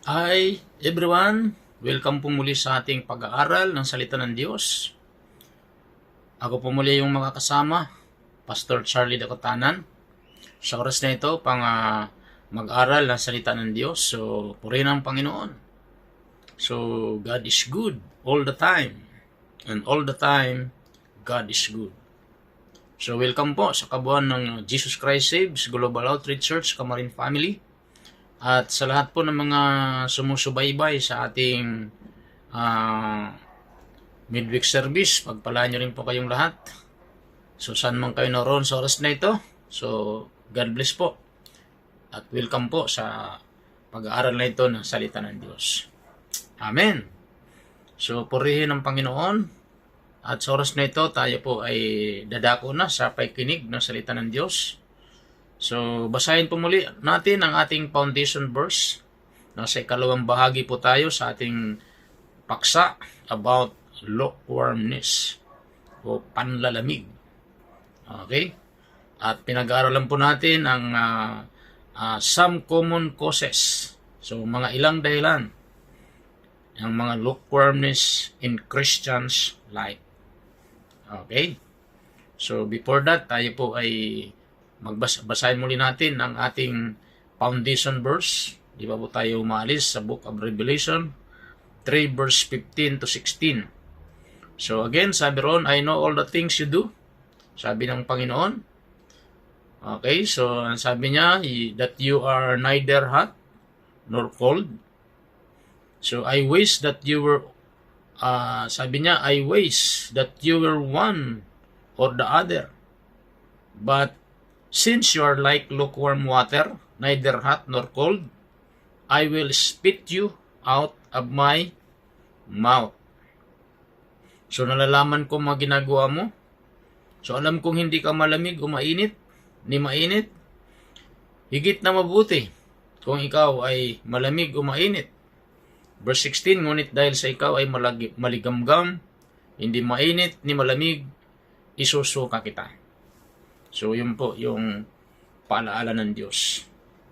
Hi everyone! Welcome po muli sa ating pag-aaral ng Salita ng Diyos. Ako po muli yung mga kasama, Pastor Charlie Dakotanan. Sa oras na ito, mag-aral ng Salita ng Diyos. So, purihin ang Panginoon. So, God is good all the time. And all the time, God is good. So, welcome po sa kabuuan ng Jesus Christ Saves Global Outreach Church, Camarin Family. At sa lahat po ng mga sumusubaybay sa ating midweek service, pagpalaan nyo rin po kayong lahat. So, saan man kayo naroon sa oras na ito. So, God bless po. At welcome po sa pag-aaral na ito ng Salita ng Diyos. Amen. So, purihin ang Panginoon. At sa oras na ito, tayo po ay dadako na sa pakikinig ng Salita ng Diyos. So, basahin po muli natin ang ating foundation verse. Nasa ikalawang bahagi po tayo sa ating paksa about lukewarmness o panlalamig. Okay? At pinag-aaralan po natin ang some common causes. So, mga ilang dahilan ng mga lukewarmness in Christians' life. Okay? So, before that, tayo po ay basahin muli natin ang ating foundation verse. Di ba po tayo umalis sa Book of Revelation 3 verse 15 to 16. So again, sabi ron, I know all the things you do. Sabi ng Panginoon. Okay, so sabi niya that you are neither hot nor cold. So I wish that you were, sabi niya, I wish that you were one or the other. But since you are like lukewarm water, neither hot nor cold, I will spit you out of my mouth. So, nalalaman ko mga ginagawa mo. So, alam kong hindi ka malamig o mainit, ni mainit. Higit na mabuti kung ikaw ay malamig o mainit. Verse 16, ngunit dahil sa ikaw ay maligamgam, hindi mainit ni malamig, isusuka kita. So, yun po yung paalaala ng Diyos.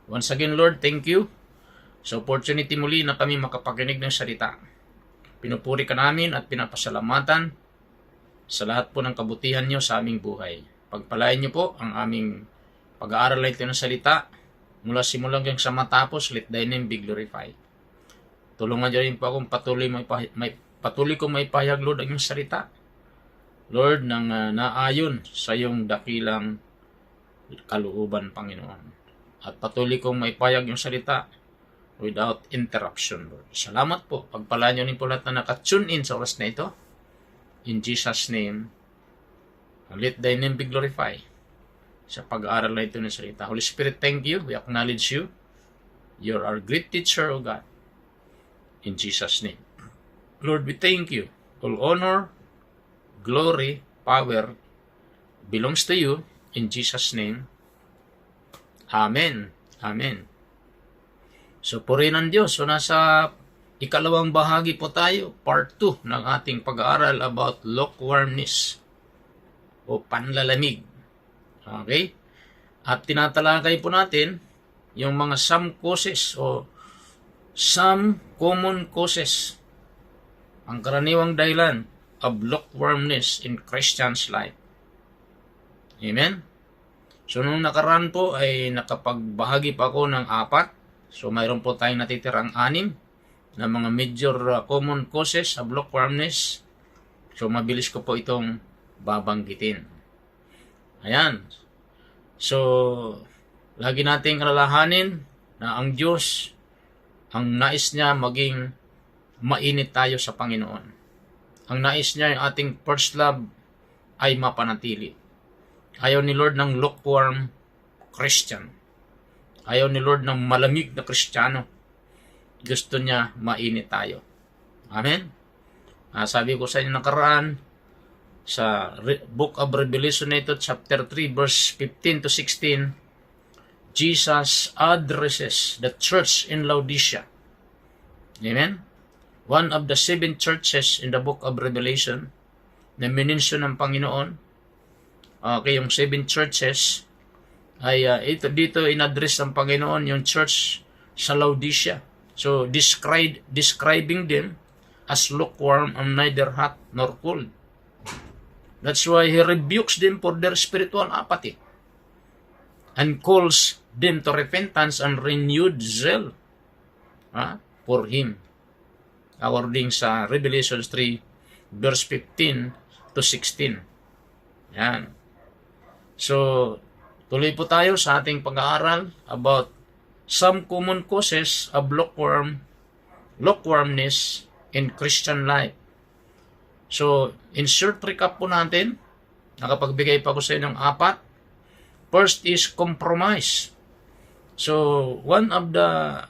Once again, Lord, thank you sa opportunity muli na kami makapakinig ng salita. Pinupuri ka namin at pinapasalamatan sa lahat po ng kabutihan niyo sa aming buhay. Pagpalain niyo po ang aming pag-aaral na ito ng salita mula simulang hanggang sa matapos, let thy name be glorified. Tulungan niyo rin po akong patuloy kong may pahayag, Lord, ang iyong salita. Lord, nang naayon sa iyong dakilang kalooban, Panginoon. At patuloy kong maipayag yung salita without interruption, Lord. Salamat po. Pagpalaan niyo rin po lahat na nakatune in sa oras na ito. In Jesus' name, let thy name be glorified sa pag-aaral na ito ng salita. Holy Spirit, thank you. We acknowledge you. You're our great teacher, O God. In Jesus' name. Lord, we thank you. All honor, glory, power belongs to you in Jesus' name. Amen. Amen. So, purihin ang Diyos. So, nasa ikalawang bahagi po tayo, part 2 ng ating pag-aaral about lukewarmness o panlalamig. Okay? At tinatalakay po natin yung mga some causes o some common causes. Ang karaniwang dahilan of lukewarmness in Christian's life. Amen? So, nung nakaraan po ay nakapagbahagi pa ako ng 4. So, mayroon po tayong natitirang 6 na mga major common causes of lukewarmness. So, mabilis ko po itong babanggitin. Ayan. So, lagi nating alalahanin na ang Diyos, ang nais niya maging mainit tayo sa Panginoon. Ang nais niya, yung ating first love, ay mapanatili. Ayaw ni Lord ng lukewarm Christian. Ayaw ni Lord ng malamig na Kristiyano. Gusto niya mainit tayo. Amen? Sabi ko sa inyo nakaraan, sa Book of Revelation na ito, chapter 3, verse 15 to 16, Jesus addresses the church in Laodicea. Amen? One of the 7 churches in the Book of Revelation na minensyon ng Panginoon. Okay, yung 7 churches ay dito in-address ng Panginoon yung church sa Laodicea. So, describing them as lukewarm and neither hot nor cold. That's why he rebukes them for their spiritual apathy and calls them to repentance and renewed zeal for him. According sa Revelation 3, verse 15 to 16. Yan. So, tuloy po tayo sa ating pag-aaral about some common causes of lukewarmness in Christian life. So, in short recap po natin, nakapagbigay pa ko sa inyo ng 4. First is compromise. So, one of the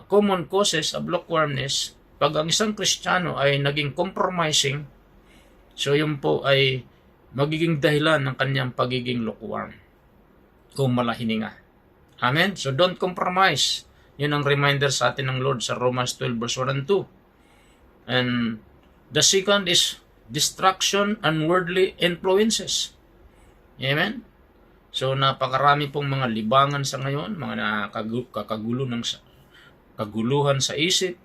common causes of lukewarmness, pag ang isang Kristiyano ay naging compromising, so yun po ay magiging dahilan ng kanyang pagiging lukewarm o malahininga. Amen? So don't compromise. Yun ang reminder sa atin ng Lord sa Romans 12 verse 1 and 2. And the second is distraction and worldly influences. Amen? So napakarami pong mga libangan sa ngayon, mga kaguluhan sa isip,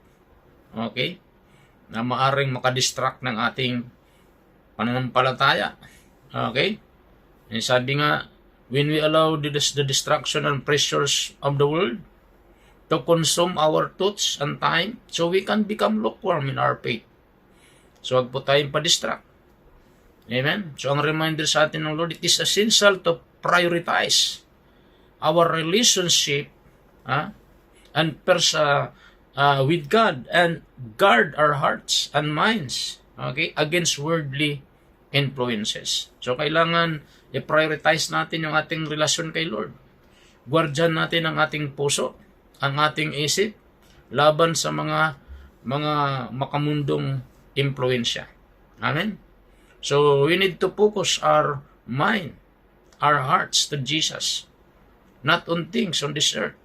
okay, na maaring makadistract ng ating pananampalataya. Okay? And sabi nga, when we allow the distraction and pressures of the world to consume our thoughts and time, so we can become lukewarm in our faith. So wag po tayong pa-distract. Amen? So ang reminder sa atin ng Lord, it is essential to prioritize our relationship and with God and guard our hearts and minds, okay, against worldly influences. So kailangan i-prioritize natin yung ating relasyon kay Lord. Guardian natin ang ating puso, ang ating isip laban sa mga makamundong impluwensya. Amen. So we need to focus our mind, our hearts to Jesus, not on things on this earth.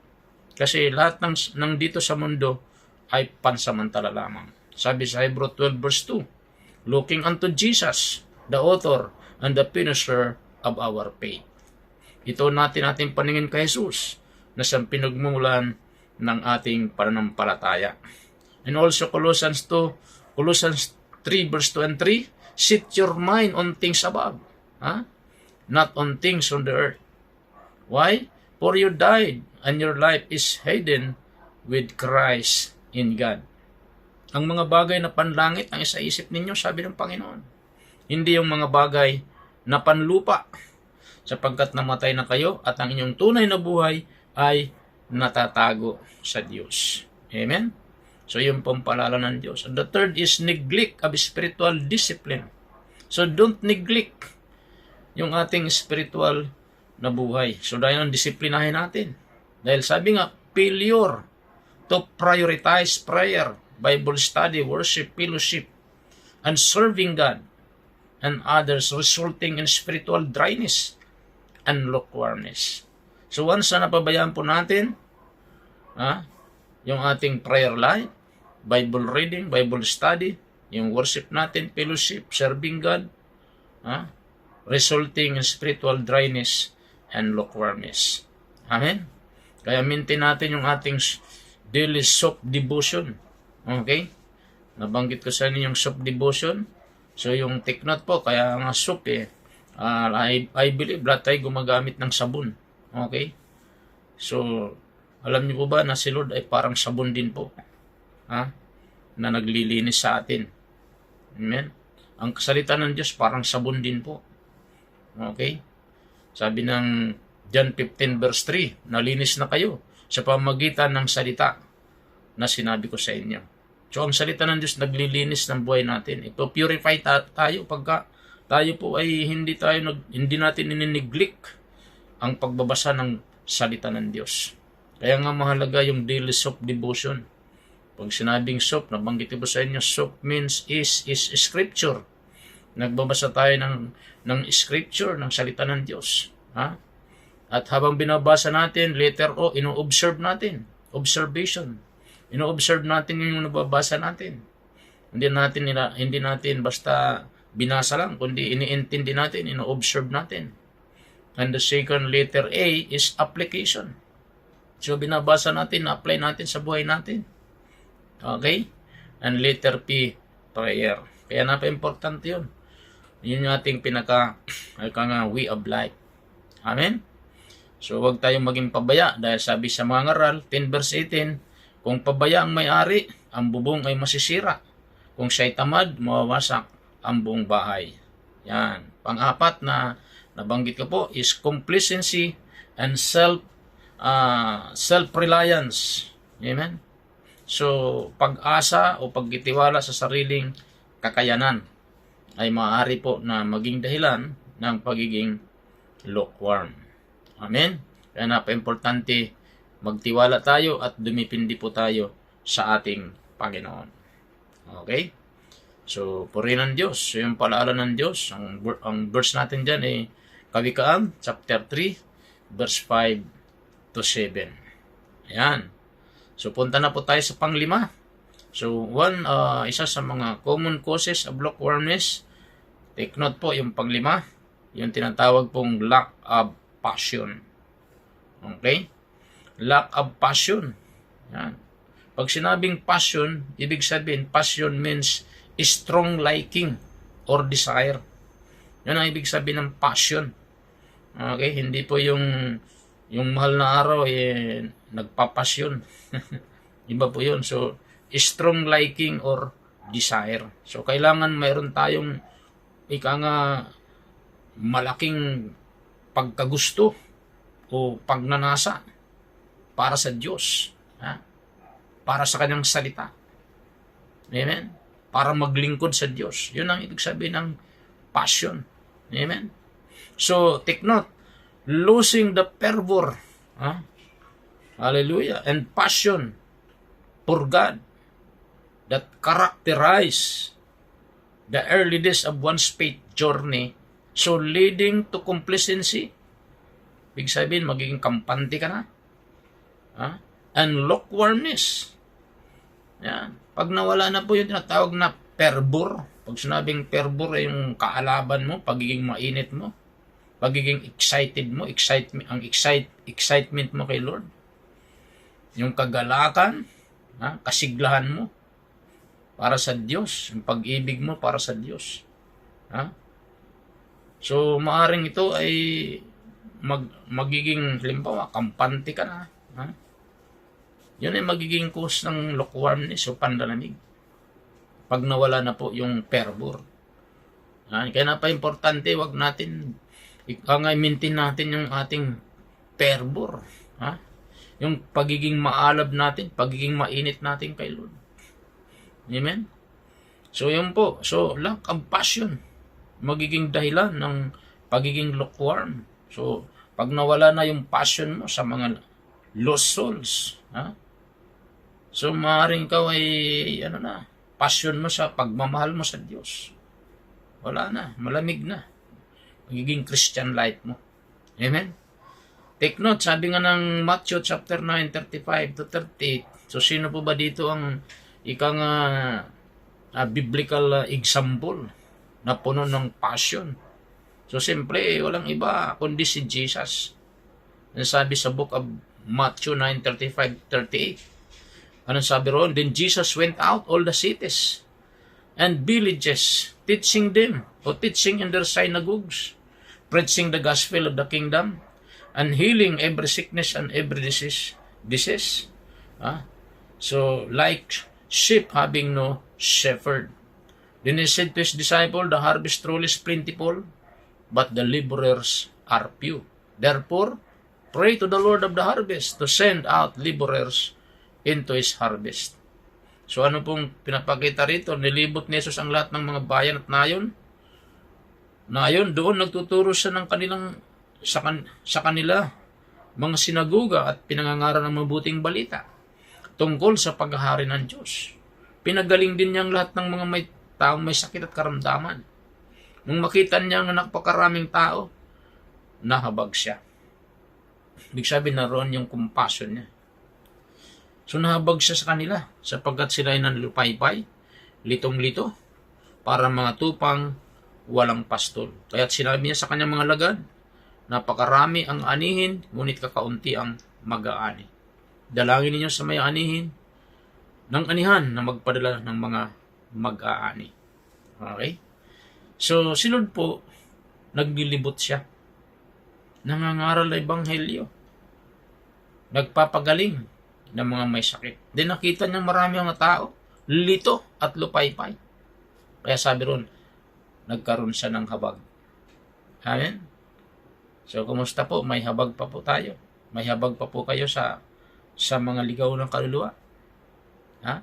Kasi lahat ng dito sa mundo ay pansamantala lamang. Sabi sa Hebrew 12 verse 2, looking unto Jesus, the author and the finisher of our faith. Ito natin paningin kay Jesus na siyang pinagmulan ng ating pananampalataya. And also Colossians 3 verse 2 and 3, set your mind on things above, not on things on the earth. Why? For you died, and your life is hidden with Christ in God. Ang mga bagay na panlangit ang isaisip ninyo, sabi ng Panginoon. Hindi yung mga bagay na panlupa, sapagkat namatay na kayo at ang inyong tunay na buhay ay natatago sa Diyos. Amen? So yun pong paalala ng Diyos. And the third is neglect of spiritual discipline. So don't neglect yung ating spiritual na buhay. So dahil ang disiplinahin natin. Dahil sabi nga, failure to prioritize prayer, Bible study, worship, fellowship, and serving God and others, resulting in spiritual dryness and lukewarmness. So once na napabayaan po natin yung ating prayer life, Bible reading, Bible study, yung worship natin, fellowship, serving God, resulting in spiritual dryness and lukewarmness. Amen? Kaya maintain natin yung ating daily soap devotion. Okay? Nabanggit ko sa inyo yung soap devotion. So yung take note po, kaya nga soap I believe lahat tayo gumagamit ng sabon. Okay? So, alam niyo po ba na si Lord ay parang sabon din po. Na naglilinis sa atin. Amen? Ang salita ng Diyos parang sabon din po. Okay? Sabi ng John 15 verse 3, nalinis na kayo sa pamamagitan ng salita na sinabi ko sa inyo. So ang salita ng Diyos naglilinis ng buhay natin. Ito purify tayo pagka tayo po ay hindi natin inineglect ang pagbabasa ng salita ng Diyos. Kaya nga mahalaga yung daily soap devotion. Pag sinabing soap, nabanggit ko sa inyo, soap means is scripture. Nagbabasa tayo ng scripture, ng salita ng Diyos. At habang binabasa natin, letter O, ino-observe natin. Observation. Ino-observe natin yung nababasa natin. Hindi natin basta binasa lang, kundi iniintindi natin, ino-observe natin. And the second letter A is application. So, binabasa natin, na-apply natin sa buhay natin. Okay? And letter P, prayer. Kaya napaka-importante yun. Yun yung ating way of life. Amen? So, huwag tayong maging pabaya dahil sabi sa mga ngaral, 10 verse 18, kung pabaya ang may-ari, ang bubong ay masisira. Kung siya'y tamad, mawawasak ang buong bahay. Yan. Pang-apat na nabanggit ko po is complacency and self-reliance. Amen? So, pag-asa o pagtitiwala sa sariling kakayanan ay maaari po na maging dahilan ng pagiging lukewarm. Amen? Kaya napaka-importante magtiwala tayo at dumipindi po tayo sa ating Panginoon. Okay? So, purihin ng Diyos. So, yung palaala ng Diyos, ang verse natin dyan ay Kawikaan, chapter 3, verse 5 to 7. Ayan. So, punta na po tayo sa panglima. So, isa sa mga common causes of lukewarmness, take note po yung panglima, yung tinatawag pong lack of passion. Okay? Lack of passion. Yan. Pag sinabing passion, ibig sabihin, passion means strong liking or desire. Yan ang ibig sabihin ng passion. Okay? Hindi po yung mahal na araw, nagpapasyon. Iba po yun. So, strong liking or desire. So, kailangan mayroon tayong malaking pagkagusto o pagnanasa para sa Diyos. Para sa kanyang salita. Amen? Para maglingkod sa Diyos. Yun ang ibig sabihin ng passion. Amen? So, take note, losing the fervor, hallelujah, and passion for God that characterize the early days of one's faith journey, so leading to complacency. Ibig sabihin, magiging kampante ka na. And lukewarmness. Yan. Pag nawala na po yung tinatawag na fervor, pag sinabing fervor ay yung kaalaban mo, pagiging mainit mo, pagiging excited mo, excitement mo kay Lord. Yung kagalakan, kasiglahan mo para sa Diyos, yung pag-ibig mo para sa Diyos. So, maaring ito ay magiging, halimbawa, kampante ka na. Yun ay magiging cause ng lukewarmness o pandalamig. Pag nawala na po yung fervor. Kaya napaka-importante, wag natin i-maintain natin yung ating fervor. Yung pagiging maalab natin, pagiging mainit natin kay Lord. Amen? So, yun po. So, lack of passion, magiging dahilan ng pagiging lukewarm. So, pag nawala na yung passion mo sa mga lost souls, so, maaaring ikaw ay, passion mo sa pagmamahal mo sa Diyos. Wala na, malamig na. Magiging Christian life mo. Amen? Take note, sabi nga ng Matthew chapter 9, 35 to 38. So, sino po ba dito ang biblical example na puno ng passion? So, simple, walang iba kundi si Jesus. Sabi sa book of Matthew 9, 35, 38. Anong sabi roon? Then Jesus went out all the cities and villages, teaching in their synagogues, preaching the gospel of the kingdom, and healing every sickness and every disease. So, like sheep having no shepherd. Then he said to his disciple, the harvest truly is plentiful, but the laborers are few. Therefore, pray to the Lord of the harvest to send out laborers into His harvest. So, ano pong pinapakita rito? Nilibot ni Jesus ang lahat ng mga bayan at nayon. Nayon, doon nagtuturo siya ng sa kanila mga sinagoga at pinangangaral ng mabuting balita tungkol sa paghahari ng Diyos. Pinagaling din niya ang lahat ng mga taong may sakit at karamdaman. Nung makita niya ang napakaraming tao, nahabag siya. Ibig sabihin, naroon yung compassion niya. So, nahabag siya sa kanila sapagkat sila ay nanlupaypay, litong-lito, para mga tupang walang pastol. Kaya't sinabi niya sa kanyang mga lagad, napakarami ang anihin, ngunit kakaunti ang mag-aani. Dalangin ninyo sa may anihin ng anihan na magpadala ng mga mag-aani. Okay? So, si Lord po, naglilibot siya. Nangangaral na ebanghelyo. Nagpapagaling ng mga may sakit. Then nakita niya marami mga tao, lito at lupaypay. Kaya sabi ron, nagkaroon siya ng habag. Amen? So, kumusta po? May habag pa po tayo. May habag pa po kayo sa mga ligaw ng kaluluwa. Ha?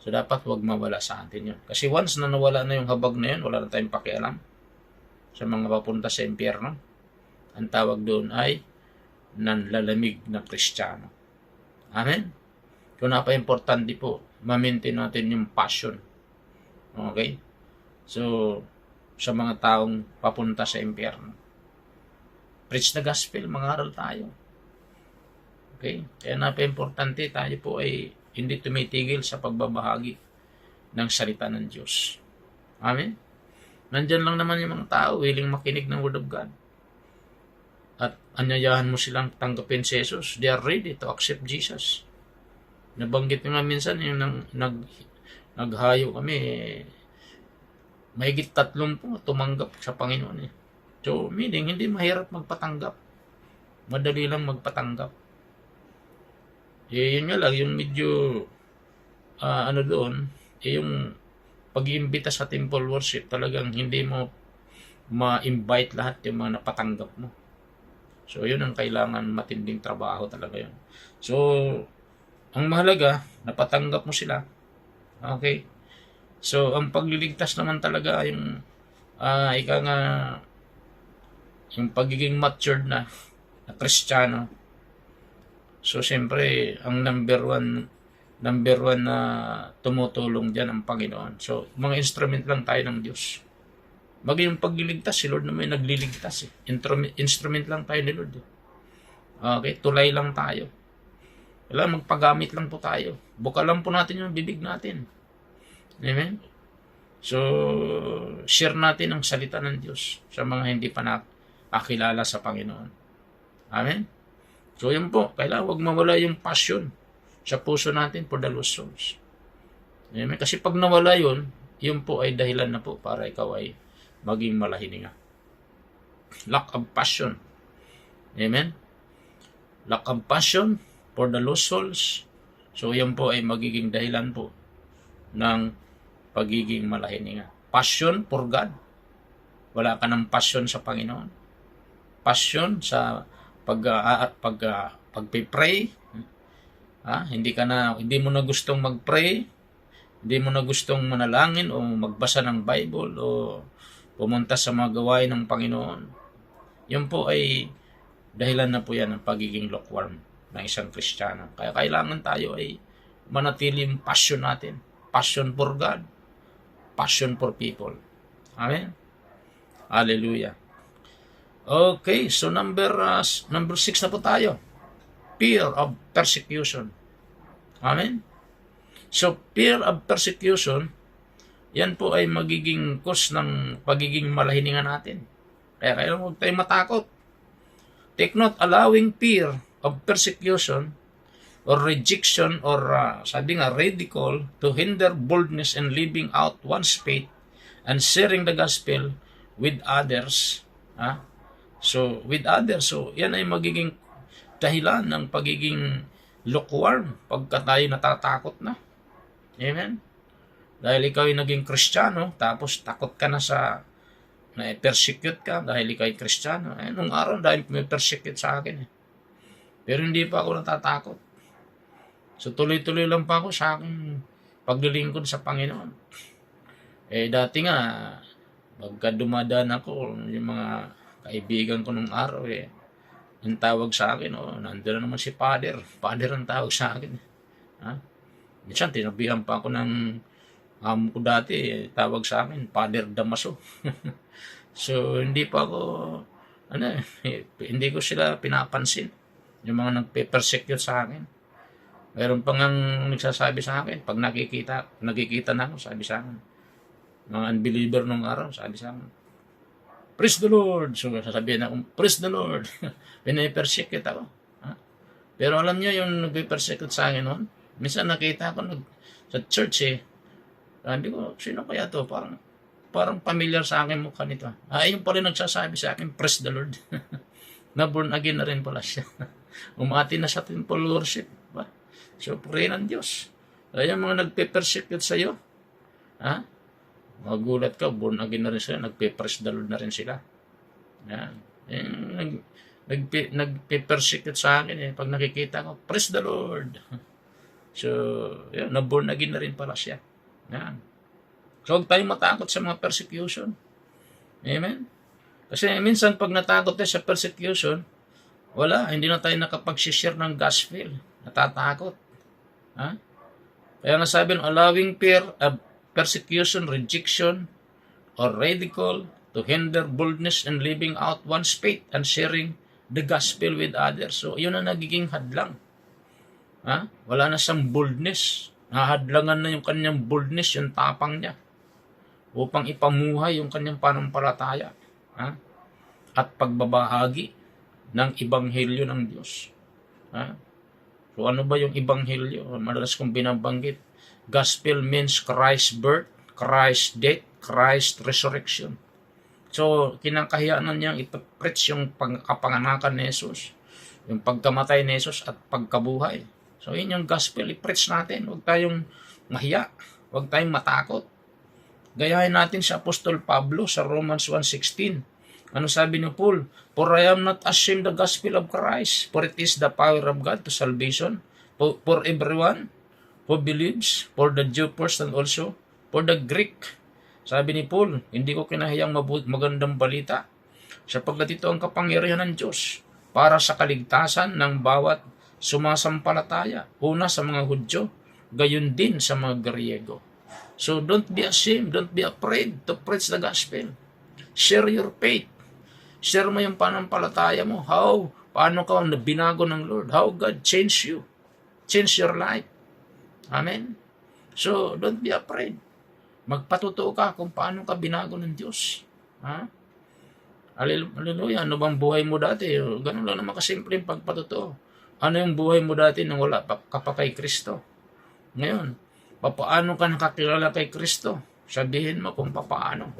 So, dapat huwag mawala sa atin yun. Kasi once na nawala na yung habag na yun, wala na tayong pakialam sa mga papunta sa impyerno. Ang tawag doon ay nanlalamig na Kristiyano. Amen? Kung napaka-importante po, ma-maintain natin yung passion. Okay? So, sa mga taong papunta sa impyerno. Preach the gospel, mangaral tayo. Okay? Kaya napaka-importante tayo po ay hindi tumitigil sa pagbabahagi ng salita ng Diyos. Amen? Nandyan lang naman yung mga tao willing makinig ng Word of God. At anyayahan mo silang tanggapin si Jesus. They are ready to accept Jesus. Nabanggit nga minsan yung naghayo kami, mahigit 30 tumanggap sa Panginoon. So, meaning, hindi mahirap magpatanggap. Madali lang magpatanggap. Yun nga lang, yung medyo, doon, yung pag-iimbita sa temple worship, talagang hindi mo ma-invite lahat yung mga napatanggap mo. So, yun ang kailangan, matinding trabaho talaga yun. So, ang mahalaga, napatanggap mo sila. Okay? So, ang pagliligtas naman talaga, yung, yung pagiging matured na Kristiyano. So, siyempre, ang number one na tumutulong dyan ang Panginoon. So, mga instrument lang tayo ng Diyos. Maging yung pagliligtas, si Lord naman yung nagliligtas. Instrument lang tayo ni Lord. Okay, tulay lang tayo. Kailangan magpagamit lang po tayo. Buka lang po natin yung bibig natin. Amen? So, share natin ang salita ng Diyos sa mga hindi pa nakakilala sa Panginoon. Amen? So, yun po. Kailangan huwag mawala yung passion sa puso natin for the lost souls. Amen? Kasi pag nawala yun po ay dahilan na po para ikaw ay maging malahininga. Lack of passion. Amen? Lack of passion for the lost souls. So, yan po ay magiging dahilan po ng pagiging malahininga. Passion for God. Wala ka ng passion sa Panginoon. Passion sa pag-pray. Hindi mo na gustong mag-pray. Hindi mo na gustong manalangin o magbasa ng Bible o pumunta sa mga gawain ng Panginoon. Yan po ay dahilan na po yan ng pagiging lukewarm ng isang Kristiyano. Kaya kailangan tayo ay manatili yung passion natin. Passion for God. Passion for people. Amen? Hallelujah. Okay, so number 6 na po tayo. Fear of persecution. Amen? So, fear of persecution, yan po ay magiging cause ng pagiging malahiningan natin. Kaya kailangan huwag tayong matakot. Take note, allowing fear of persecution or rejection or ridicule to hinder boldness in living out one's faith and sharing the gospel with others. So, with others. So, yan ay magiging dahilan ng pagiging lukewarm pagka tayo natatakot na. Amen? Dahil ikaw ay naging Kristiyano, tapos takot ka na na-persecute ka dahil ikaw ay Kristiyano. Nung araw, dahil may persecute sa akin. Pero hindi pa ako natatakot. So, tuloy-tuloy lang pa ako sa aking paglilingkod sa Panginoon. Dati nga, pagka dumadaan ako, yung mga kaibigan ko nung araw, ang tawag sa akin, nandun na naman si Father. Father ang tawag sa akin. Minsan, tinabihan pa ako ng amo ko dati, tawag sa akin, Father Damaso. So, hindi pa ako, hindi ko sila pinapansin. Yung mga nagpe-persecute sa akin. Mayroon pa ngang nagsasabi sa akin, pag nakikita na ako, sabi sa akin, mga unbeliever nung araw, sabi sa akin, praise the Lord. So, sasabihin ako, praise the Lord. Pinapersecute ako. Pero alam niyo yung nagpe-persecute sa akin noon, minsan nakita ko sa church hindi ko, sino kaya to? Parang familiar sa akin mukha nito. Ayun pa rin nagsasabi sa akin, praise the Lord. Na born again na rin pala siya. Umati na sa temple worship. Ba? So, pray ng Diyos. Ayun mga nagpe-persecute sa'yo. Magulat ka, born again na rin sila, nagpe-praise the Lord na rin sila. Yan. Nagpe-persecute sa akin pag nakikita ko, praise the Lord. So, yun, na-born again na rin pala siya. Yan. So, huwag tayong matakot sa mga persecution. Amen? Kasi minsan pag natakot tayo sa persecution, hindi na tayo nakapag-share ng gospel. Natatakot. Kaya nga sabi, allowing persecution, rejection, or ridicule to hinder boldness and living out one's faith and sharing the gospel with others. So, yun ang nagiging hadlang. Wala na siyang boldness. Nahadlangan na yung kanyang boldness, yung tapang niya, upang ipamuhay yung kanyang panampalataya at pagbabahagi ng ebanghelyo ng Diyos. So, ano ba yung ebanghelyo? Madalas kong binabanggit. Gospel means Christ's birth, Christ's death, Christ's resurrection. So, kinakahiyaan niyang ipapreach yung kapanganakan ni Jesus, yung pagkamatay ni Jesus at pagkabuhay. So, yun yung gospel, i-preach natin. Huwag tayong mahiya, huwag tayong matakot. Gayahin natin si Apostol Pablo sa Romans 1:16. Ano sabi ni Paul? For I am not ashamed of the gospel of Christ, for it is the power of God to salvation for everyone who believes, for the Jew first and also for the Greek. Sabi ni Paul, hindi ko kinahiyang magandang balita, sapagkat ito ang kapangyarihan ng Diyos para sa kaligtasan ng bawat sumasampalataya. Una sa mga Hudyo, gayon din sa mga Griego. So don't be ashamed, don't be afraid to preach the gospel. Share your faith. Share mo yung panampalataya mo. Paano ka binago ng Lord? How God changed you. Change your life. Amen? So, don't be afraid. Magpatutuo ka kung paano ka binago ng Diyos. Hallelujah. Ano bang buhay mo dati? Ganun lang naman kasimple yung pagpatutuo. Ano yung buhay mo dati nang wala ka pa kay Kristo? Ngayon, paano ka nakakilala kay Kristo? Sabihin mo kung paano.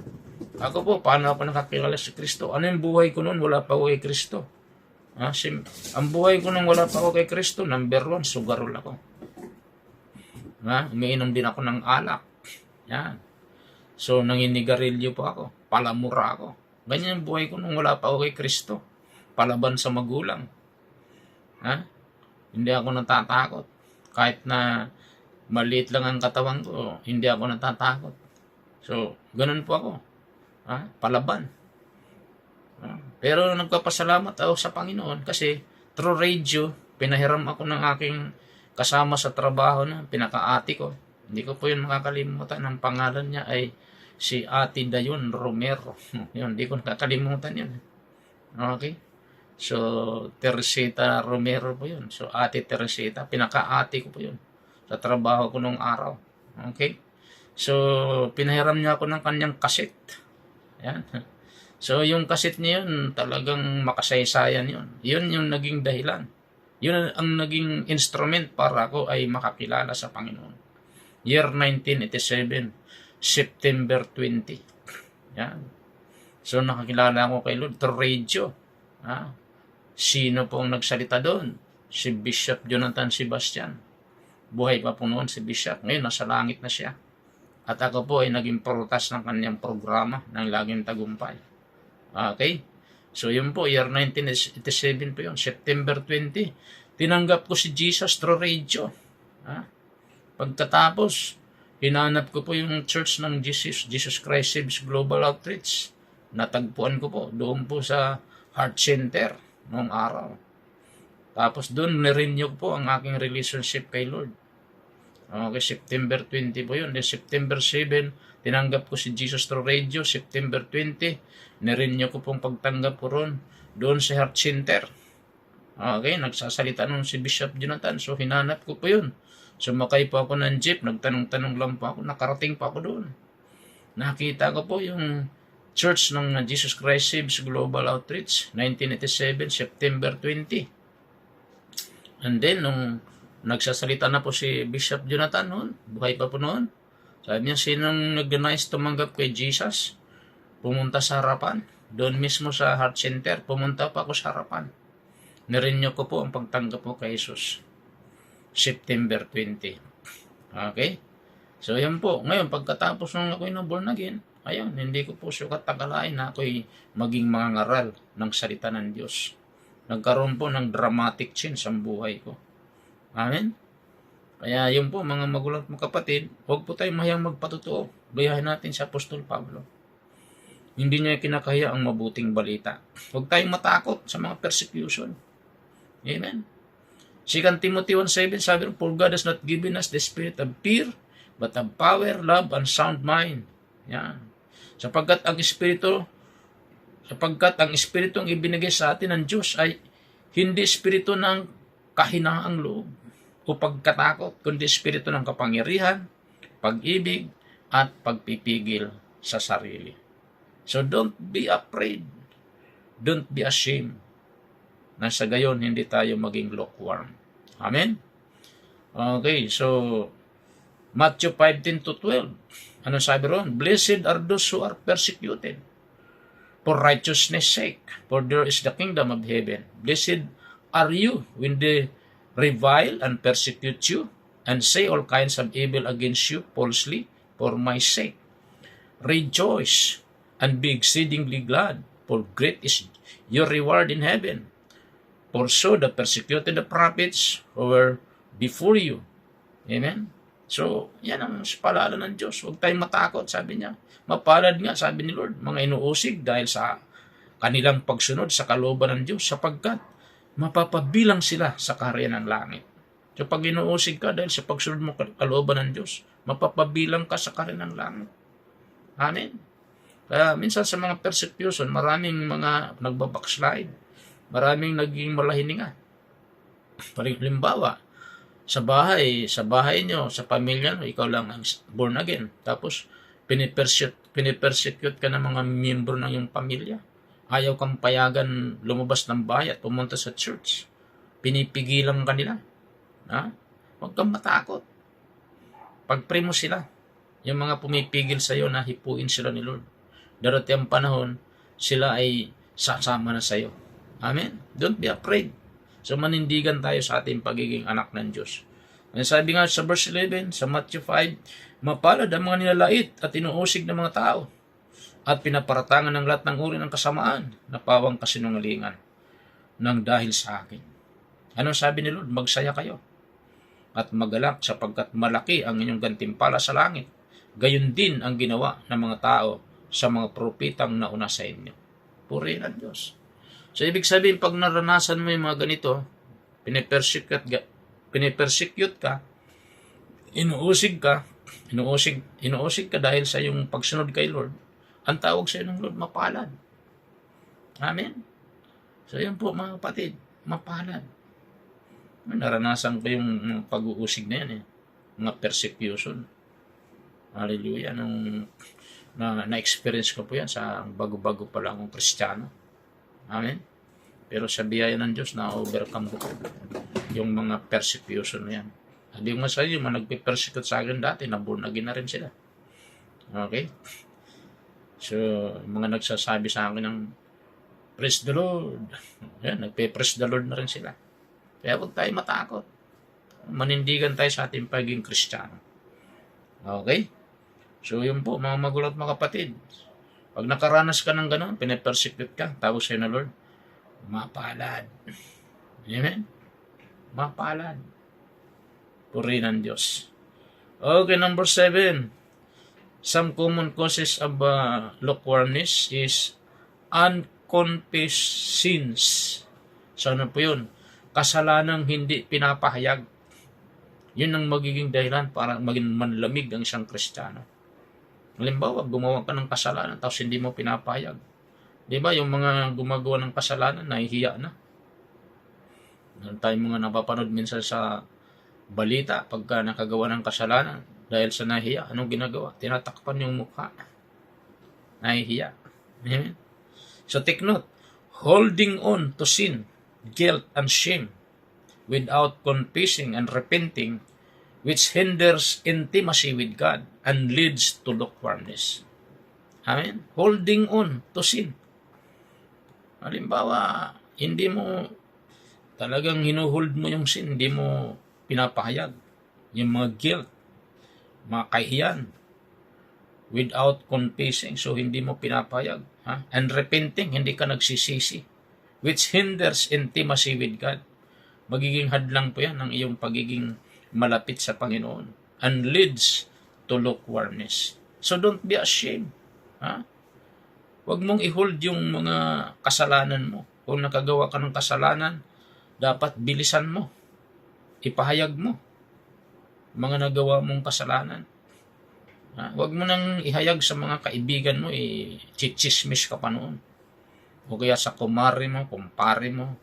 Ako po, paano ako nakakilala sa Kristo? Ano yung buhay ko noon? Wala pa ako kay Kristo. Ang buhay ko noon wala pa ako kay Kristo, number 1, sugarol ako. Umiinom din ako ng alak. Yan. So, nanginigarilyo po ako. Palamura ako. Ganyan yung buhay ko nung wala pa ako kay Kristo. Palaban sa magulang. Hindi ako natatakot. Kahit na maliit lang ang katawan ko, hindi ako natatakot. So, ganun po ako. Palaban. Pero nagpapasalamat ako sa Panginoon kasi through radio, pinahiram ako ng aking kasama sa trabaho na pinaka-ate ko. Hindi ko po yun makakalimutan. Ang pangalan niya ay si Ate Dayon Romero. Yun, hindi ko nakakalimutan yun. Okay? So, Teresita Romero po yun. So, Ate Teresita, pinaka-ate ko po yun sa trabaho ko nung araw. Okay? So, pinahiram niya ako ng kanyang kaset. Yan. So, yung kaset niya yun, talagang makasaysayan yun. Yun yung naging dahilan. Yun ang naging instrument para ako ay makakilala sa Panginoon. Year 1987, September 20. Yan. So, nakakilala ako kay Lord through radio. Sino pong nagsalita doon? Si Bishop Jonathan Sebastian. Buhay pa po noon si Bishop. Ngayon, nasa langit na siya. At ako po ay naging prutas ng kanyang programa ng Laging Tagumpay. Okay? So, yun po, year 1987 po yun. September 20. Tinanggap ko si Jesus through radio. Pagkatapos, hinanap ko po yung church ng Jesus Christ Saves Global Outreach. Natagpuan ko po doon po sa Heart Center noong araw. Tapos doon, nirenew po ang aking relationship kay Lord. Okay, September 20 po yun. Then September 7, tinanggap ko si Jesus through radio. September 20, nirenew ko pong pagtanggap ko ron doon sa Heart Center. Okay, nagsasalita nun si Bishop Jonathan. So, hinanap ko po yun. Sumakay po ako ng jeep. Nagtanong-tanong lang po ako. Nakarating pa ako doon. Nakita ko po yung church ng Jesus Christ Saves Global Outreach, 1987, September 20. And then, nung nagsasalita na po si Bishop Jonathan noon, buhay pa po noon, sabi niya, sinong nag-nais tumanggap kay Jesus, pumunta sa harapan. Doon mismo sa heart center, pumunta pa ako sa harapan. Nirenew ko po ang pagtanggap ko kay Jesus. September 20. Okay? So, yan po. Ngayon, pagkatapos nung ako'y na-born again, ayun, hindi ko po sukat tagalain na ako'y maging mangangaral ng salita ng Diyos. Nagkaroon po ng dramatic change ang buhay ko. Amen? Kaya yun po, mga magulang at mga kapatid, huwag po tayong mahiyang magpatotoo. Bayahin natin si Apostol Pablo. Hindi niya kinakahiya ang mabuting balita. Huwag tayong matakot sa mga persecution. Amen? 2 Timothy 1:7 sabi, for God has not given us the spirit of fear, but of power, love, and sound mind. Yan. Sapagkat ang espiritong ibinigay sa atin ng Diyos ay hindi espiritu ng kahinaang loob o pagkatakot, kundi espiritu ng kapangyarihan, pag-ibig, at pagpipigil sa sarili. So don't be afraid. Don't be ashamed. Na sa gayon, hindi tayo maging lukewarm. Amen? Okay, so Matthew 5:10-12. Ano sabi ron? Blessed are those who are persecuted for righteousness' sake, for there is the kingdom of heaven. Blessed are you when they revile and persecute you, and say all kinds of evil against you falsely for my sake. Rejoice and be exceedingly glad, for great is your reward in heaven. For so the persecuted the prophets who were before you. Amen? So, yan ang paalala ng Diyos. Huwag tayong matakot, sabi niya. Mapalad nga, sabi ni Lord, mga inuusig dahil sa kanilang pagsunod sa kalooban ng Diyos, sapagkat mapapabilang sila sa kaharian ng langit. So, pag inuusig ka dahil sa pagsunod mo kalooban ng Diyos, mapapabilang ka sa kaharian ng langit. Amen? Kaya minsan sa mga persecution, maraming mga nagbabackslide. Maraming naging malahininga. Halimbawa, sa bahay nyo, sa pamilya nyo, ikaw lang ang born again. Tapos, pinipersecute ka ng mga miyembro ng iyong pamilya. Ayaw kang payagan lumabas ng bahay at pumunta sa church. Pinipigilan ka nila. Ha? Huwag kang matakot. Pag-pray mo sila. Yung mga pumipigil sa iyo na hipuin sila ni Lord. Darating ang panahon, sila ay sasama na sa iyo. Amen? Don't be afraid. So manindigan tayo sa ating pagiging anak ng Diyos. Ang sabi nga sa verse 11, sa Matthew 5, mapalad ang mga nilalait at inuusig ng mga tao at pinaparatangan ng lahat ng uri ng kasamaan na pawang kasinungalingan ng dahil sa akin. Anong sabi ni Lord? Magsaya kayo at magalak sapagkat malaki ang inyong gantimpala sa langit. Gayon din ang ginawa ng mga tao sa mga propetang nauna sa inyo. Purihin ang Diyos. So, ibig sabihin, pag naranasan mo yung mga ganito, pinipersecute ka, inuusig ka dahil sa yung pagsunod kay Lord, ang tawag sa iyo ng Lord, mapalad. Amen? So, yun po mga kapatid, mapalad. Naranasan ko yung pag-uusig na yan, mga persecution. Hallelujah. Na-experience ko po yan sa bago-bago pa lang akong Kristiyano. Amen? Pero sa biyaya ng Diyos, na-overcome ko po yung mga persecution na yan. Hindi ko masabi, yung mga nagpe-persecute sa akin dati, na-born again na rin sila. Okay? So, mga nagsasabi sa akin ng praise the Lord. Yan, nagpe-praise the Lord na rin sila. Kaya huwag tayo matakot. Manindigan tayo sa ating pagiging Kristiyano. Okay? So, yun po, mga magulang at mga kapatid. Pag nakaranas ka ng gano'n, pinipersecute ka, tawag sa'yo na Lord, mapalad. Amen? Mapalad. Purihin ang Diyos. Okay, number 7. Some common causes of lukewarmness is unconfessed sins. So, ano po yun? Kasalanang hindi pinapahayag. Yun ang magiging dahilan para maging manlamig ang isang Kristiyano. Halimbawa, gumawa ka ng kasalanan tapos hindi mo pinapahayag. Di ba, yung mga gumagawa ng kasalanan, nahihiya na. Meron tayong mga napapanood minsan sa balita pagka nakagawa ng kasalanan dahil sa nahihiya. Anong ginagawa? Tinatakpan yung mukha. Nahihiya. Amen? So take note, holding on to sin, guilt, and shame without confessing and repenting, which hinders intimacy with God and leads to lukewarmness. Amen? Holding on to sin. Halimbawa, hindi mo talagang hinuhold mo yung sin, hindi mo pinapahayag. Yung mga guilt, mga kahiyan, without confessing, so hindi mo pinapahayag. And repenting, hindi ka nagsisisi, which hinders intimacy with God. Magiging hadlang po yan ng iyong pagiging malapit sa Panginoon and leads to lukewarmness. So don't be ashamed. Huwag mong i-hold yung mga kasalanan mo. Kung nakagawa ka ng kasalanan, dapat bilisan mo. Ipahayag mo mga nagawa mong kasalanan. Huwag mo nang ihayag sa mga kaibigan mo, chichismis ka pa noon. O kaya sa kumare mo, kumpare mo,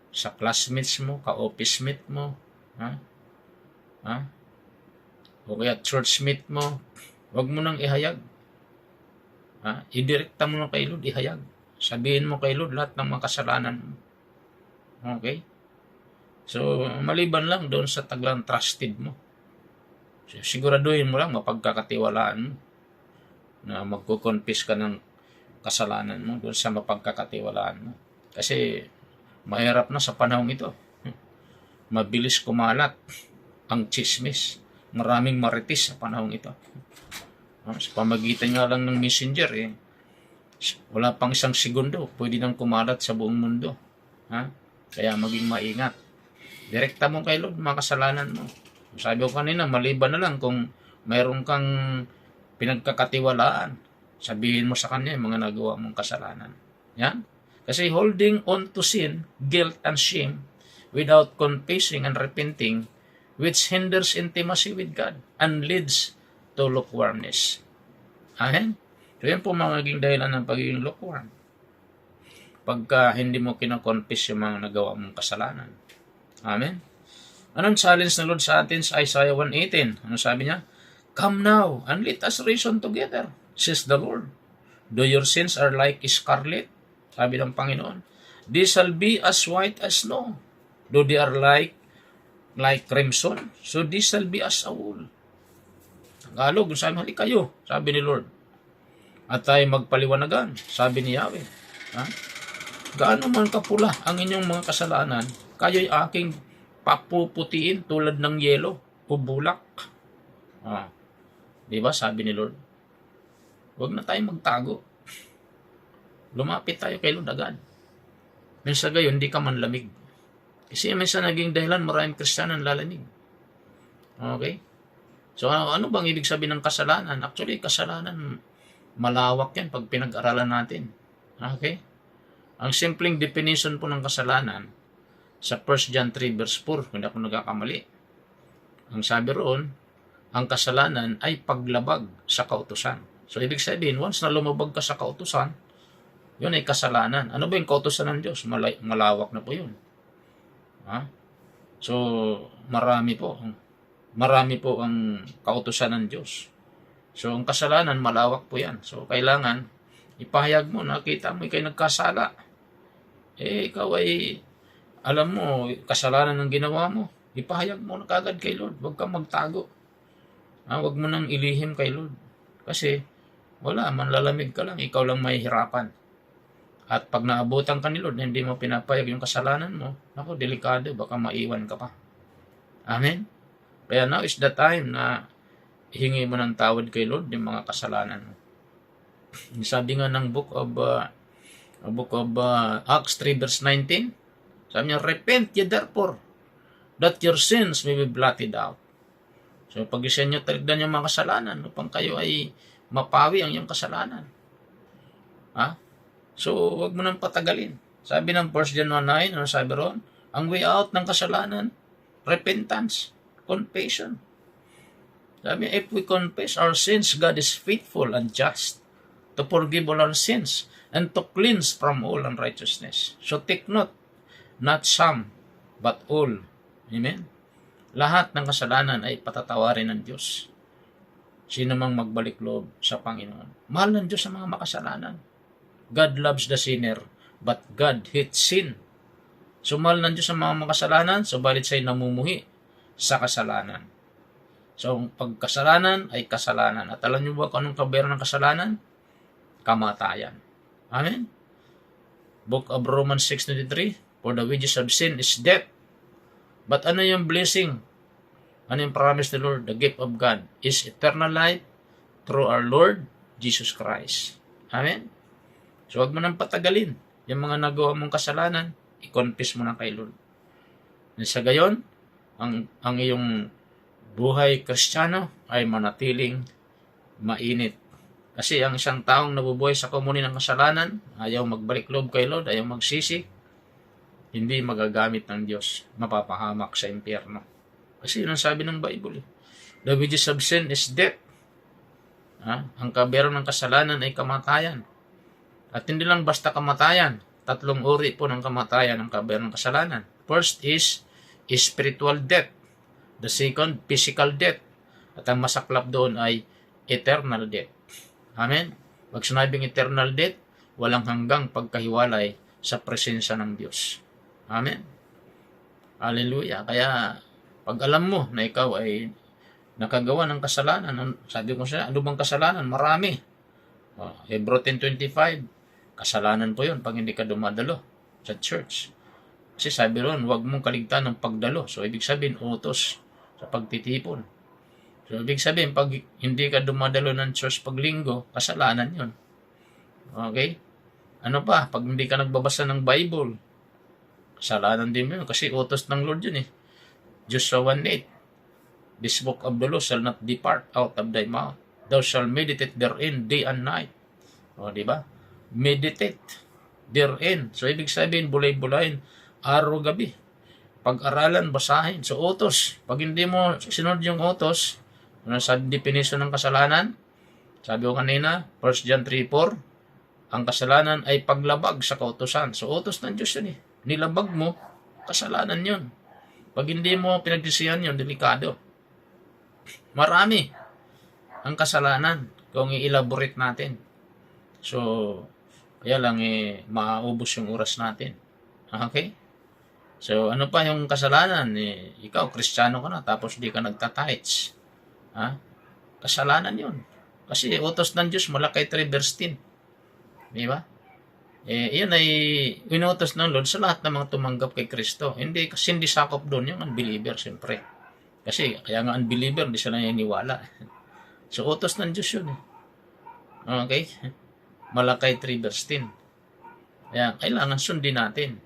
sa classmates mo, ka-office mate mo, o kaya churchmate mo, huwag mo nang ihayag. Idirekta mo na kay Lord, ihayag. Sabihin mo kay Lord lahat ng mga kasalanan mo. Okay? So, maliban lang doon sa taglang trusted mo. So, siguraduhin mo lang mapagkakatiwalaan mo na magko-confess ka ng kasalanan mo doon sa mapagkakatiwalaan mo. Kasi mahirap na sa panahong ito. Mabilis kumalat ang chismis. Maraming marites sa panahong ito. Sa pamagitan nga lang ng messenger, wala pang isang segundo, pwede nang kumalat sa buong mundo. Kaya maging maingat. Direkta mo kay Lord mga kasalanan mo. Sabi ko kanina, maliban na lang kung mayroon kang pinagkakatiwalaan, sabihin mo sa kanya yung mga nagawa mong kasalanan. Yan. Kasi holding on to sin, guilt, and shame without confessing and repenting, which hinders intimacy with God and leads to lukewarmness. Amen? So yan po magiging dahilan ng pagiging lukewarm. Pagka hindi mo kinakonfess yung mga nagawa mong kasalanan. Amen? Anong challenge ng Lord sa atin sa Isaiah 1:18? Ano sabi niya? Come now and let us reason together, says the Lord. Though your sins are like scarlet, sabi ng Panginoon, they shall be as white as snow. Though they are like crimson, so they shall be as a wool. Tagalog, sabi, hali kayo, sabi ni Lord. At tayo magpaliwanagan, sabi ni Yahweh. Gaano man kapula ang inyong mga kasalanan, kayo'y aking papuputiin tulad ng yelo o bulak. Diba, sabi ni Lord? Huwag na tayong magtago. Lumapit tayo kay Lord agad. Minsan gayon, hindi ka man lamig. Kasi minsan naging dahilan, maraming Kristiyanan lalamig. Okay? So, ano bang ibig sabihin ng kasalanan? Actually, kasalanan, malawak yan pag pinag-aralan natin. Okay? Ang simpleng definition po ng kasalanan, sa 1 John 3 verse 4, kung hindi ako nagkakamali. Ang sabi roon, ang kasalanan ay paglabag sa kautusan. So, ibig sabihin, once na lumabag ka sa kautusan, yun ay kasalanan. Ano ba yung kautusan ng Diyos? Malawak na po yun. So, marami po ang kautusan ng Diyos. So, ang kasalanan, malawak po yan. So, kailangan, ipahayag mo, nakita mo, ikay nagkasala. Ikaw ay, alam mo, kasalanan ng ginawa mo. Ipahayag mo na kagad kay Lord. Huwag kang magtago. Huwag mo nang ilihim kay Lord. Kasi, wala, manlalamig ka lang. Ikaw lang mahihirapan. At pag naabutan ka ni Lord, hindi mo pinapayag yung kasalanan mo, ako, delikado, baka maiwan ka pa. Amen? Kaya now is the time na hingi mo ng tawad kay Lord yung mga kasalanan mo. Sabi nga ng book of Acts 3 verse 19, sabi niya, repent ye therefore, that your sins may be blotted out. So pag-isa nyo taligdan yung mga kasalanan upang kayo ay mapawi ang iyong kasalanan. So, wag mo nang patagalin. Sabi ng 1 John 1:9, ano sabi ron? Ang way out ng kasalanan, repentance, confession. Sabi, if we confess our sins, God is faithful and just to forgive all our sins and to cleanse from all unrighteousness. So, take note, not some, but all. Amen? Lahat ng kasalanan ay patatawarin ng Diyos. Sino mang magbalik loob sa Panginoon. Mahal ng Diyos sa mga makasalanan. God loves the sinner, but God hates sin. So, mahal ng Diyos ang mga makasalanan, subalit siya'y namumuhi sa kasalanan. So, ang pagkasalanan ay kasalanan. At alam niyo ba kung anong kabera ng kasalanan? Kamatayan. Amen? Book of Romans 6:23, for the wages of sin is death. But ano yung blessing? Ano yung promise ng Lord? The gift of God is eternal life through our Lord Jesus Christ. Amen? So, huwag mo nang patagalin. Yung mga nagawa mong kasalanan, i-confess mo na kay Lord. At sa gayon, ang iyong buhay Kristiyano ay manatiling mainit. Kasi ang isang taong nabubuhay sa komuni ng kasalanan, ayaw magbalik loob kay Lord, ayaw magsisi, hindi magagamit ng Diyos, mapapahamak sa impyerno. Kasi yun ang sabi ng Bible. The wages of sin is death. Ang kabero ng kasalanan ay kamatayan. At hindi lang basta kamatayan, 3 uri po ng kamatayan ang kabero ng kasalanan. First is spiritual death. The second, physical death. At ang masaklap doon ay eternal death. Amen? Pag sinabing eternal death, walang hanggang pagkahiwalay sa presensya ng Diyos. Amen? Hallelujah. Kaya, pag alam mo na ikaw ay nakagawa ng kasalanan, sabi ko siya, ano bang kasalanan? Marami. Hebrew 10:25, kasalanan po yun pag hindi ka dumadalo sa church. Kasi sabi ron, huwag mong kaligtaan ng pagdalo. So, ibig sabihin, utos sa pagtitipon. So, ibig sabihin, pag hindi ka dumadalo ng church pag linggo, kasalanan yun. Okay? Ano pa? Pag hindi ka nagbabasa ng Bible, kasalanan din yun. Kasi utos ng Lord yun eh. Joshua 1:8, this book of the law shall not depart out of thy mouth. Thou shalt meditate therein day and night. O, diba? Meditate therein. So, ibig sabihin, bulay-bulayin, araw-gabi. Pag-aralan, basahin. So, utos. Pag hindi mo sinunod yung utos, ano sa definition ng kasalanan? Sabi ko kanina, 1 John 3:4, ang kasalanan ay paglabag sa kautusan. So, utos ng Diyos yun eh. Nilabag mo, kasalanan yun. Pag hindi mo pinagsisihan yun, delikado. Marami ang kasalanan kung i-elaborate natin. So, kaya lang maaubos yung oras natin. Okay? So, ano pa yung kasalanan? Ikaw, Kristiyano ka na, tapos di ka nagtatights. Kasalanan yun. Kasi utos ng Diyos mula kay 3 verse 10. Di ba? Yun ay inutos ng Lord sa lahat ng mga tumanggap kay Kristo. Hindi, kasi hindi sakop doon yung unbeliever, siyempre. Kasi, kaya nga unbeliever, hindi sila naniniwala. So, utos ng Diyos yun. Okay? Malakay 3 verse 10. Kaya, kailangan sundin natin.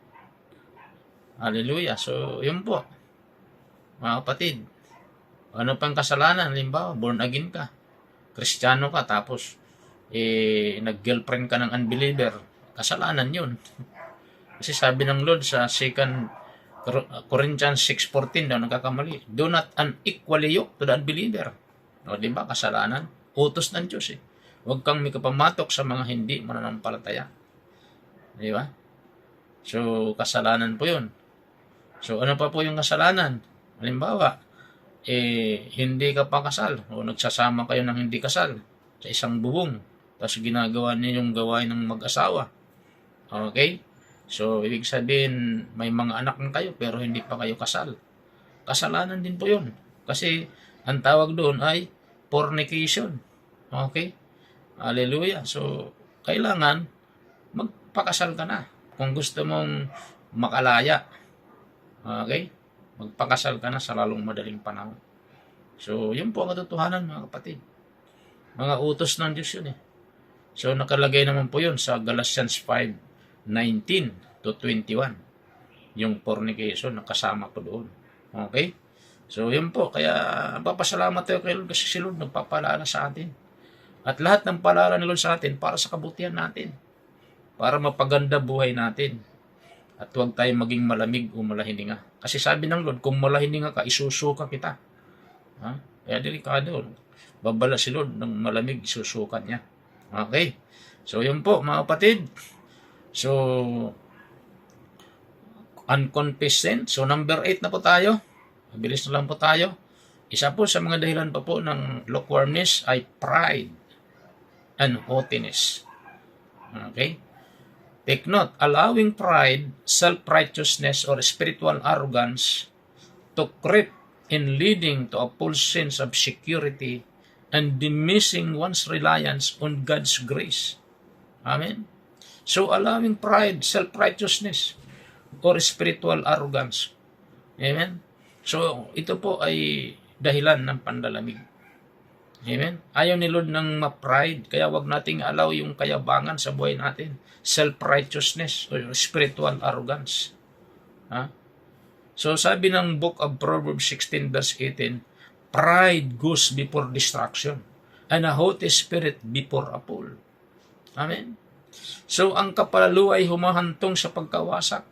Hallelujah. So, yun po. Mga kapatid, ano pang kasalanan? Halimbawa, born again ka. Kristiyano ka, tapos, nag-girlfriend ka ng unbeliever. Kasalanan yun. Kasi sabi ng Lord sa 2 Corinthians 6:14 daw, nagkakamali. Do not unequally yoke to the unbeliever. O, diba? Kasalanan. Utos ng Diyos eh. Huwag kang may kapamatok sa mga hindi mananampalataya. Diba? So, kasalanan po yun. So, ano pa po yung kasalanan? Halimbawa, hindi ka pa kasal o nagsasama kayo ng hindi kasal sa isang bubong. Tapos ginagawa niyo yung gawain ng mag-asawa. Okay? So, ibig sabihin, may mga anak na kayo pero hindi pa kayo kasal. Kasalanan din po yun. Kasi, ang tawag doon ay fornication. Okay? Hallelujah. So, kailangan magpakasal ka na. Kung gusto mong makalaya. Okay? Magpakasal ka na sa lalong madaling panahon. So, yun po ang katotohanan mga kapatid. Mga utos ng Diyos yun eh. So, nakalagay naman po yun sa Galatians 5:19-21. Yung fornication, nakasama po doon. Okay? So, yun po. Kaya, papasalamat tayo kay Lord kasi si Lord nagpapaalala sa atin. At lahat ng paalala ni Lord sa atin para sa kabutihan natin. Para mapaganda buhay natin. At huwag tayong maging malamig o malahininga. Kasi sabi ng Lord, kung malahininga ka, isusuka kita. Kaya delikado. Babala si Lord ng malamig, isusukan niya. Okay? So, yun po, mga kapatid. So, unconfessed sin. So, number 8 na po tayo. Mabilis na lang po tayo. Isa po sa mga dahilan pa po ng lukewarmness ay pride and haughtiness. Okay? Take note, allowing pride, self-righteousness, or spiritual arrogance to creep in, leading to a false sense of security and diminishing one's reliance on God's grace. Amen? So, allowing pride, self-righteousness, or spiritual arrogance. Amen? So, ito po ay dahilan ng panlalamig. Amen? Ayaw ni Lord ng ma-pride, kaya wag nating allow yung kayabangan sa buhay natin. Self-righteousness or spiritual arrogance. Ha? So, sabi ng book of Proverbs 16 verse 18, pride goes before destruction, and a haughty spirit before a fall. Amen? So, ang kapalaluwa ay humahantong sa pagkawasak,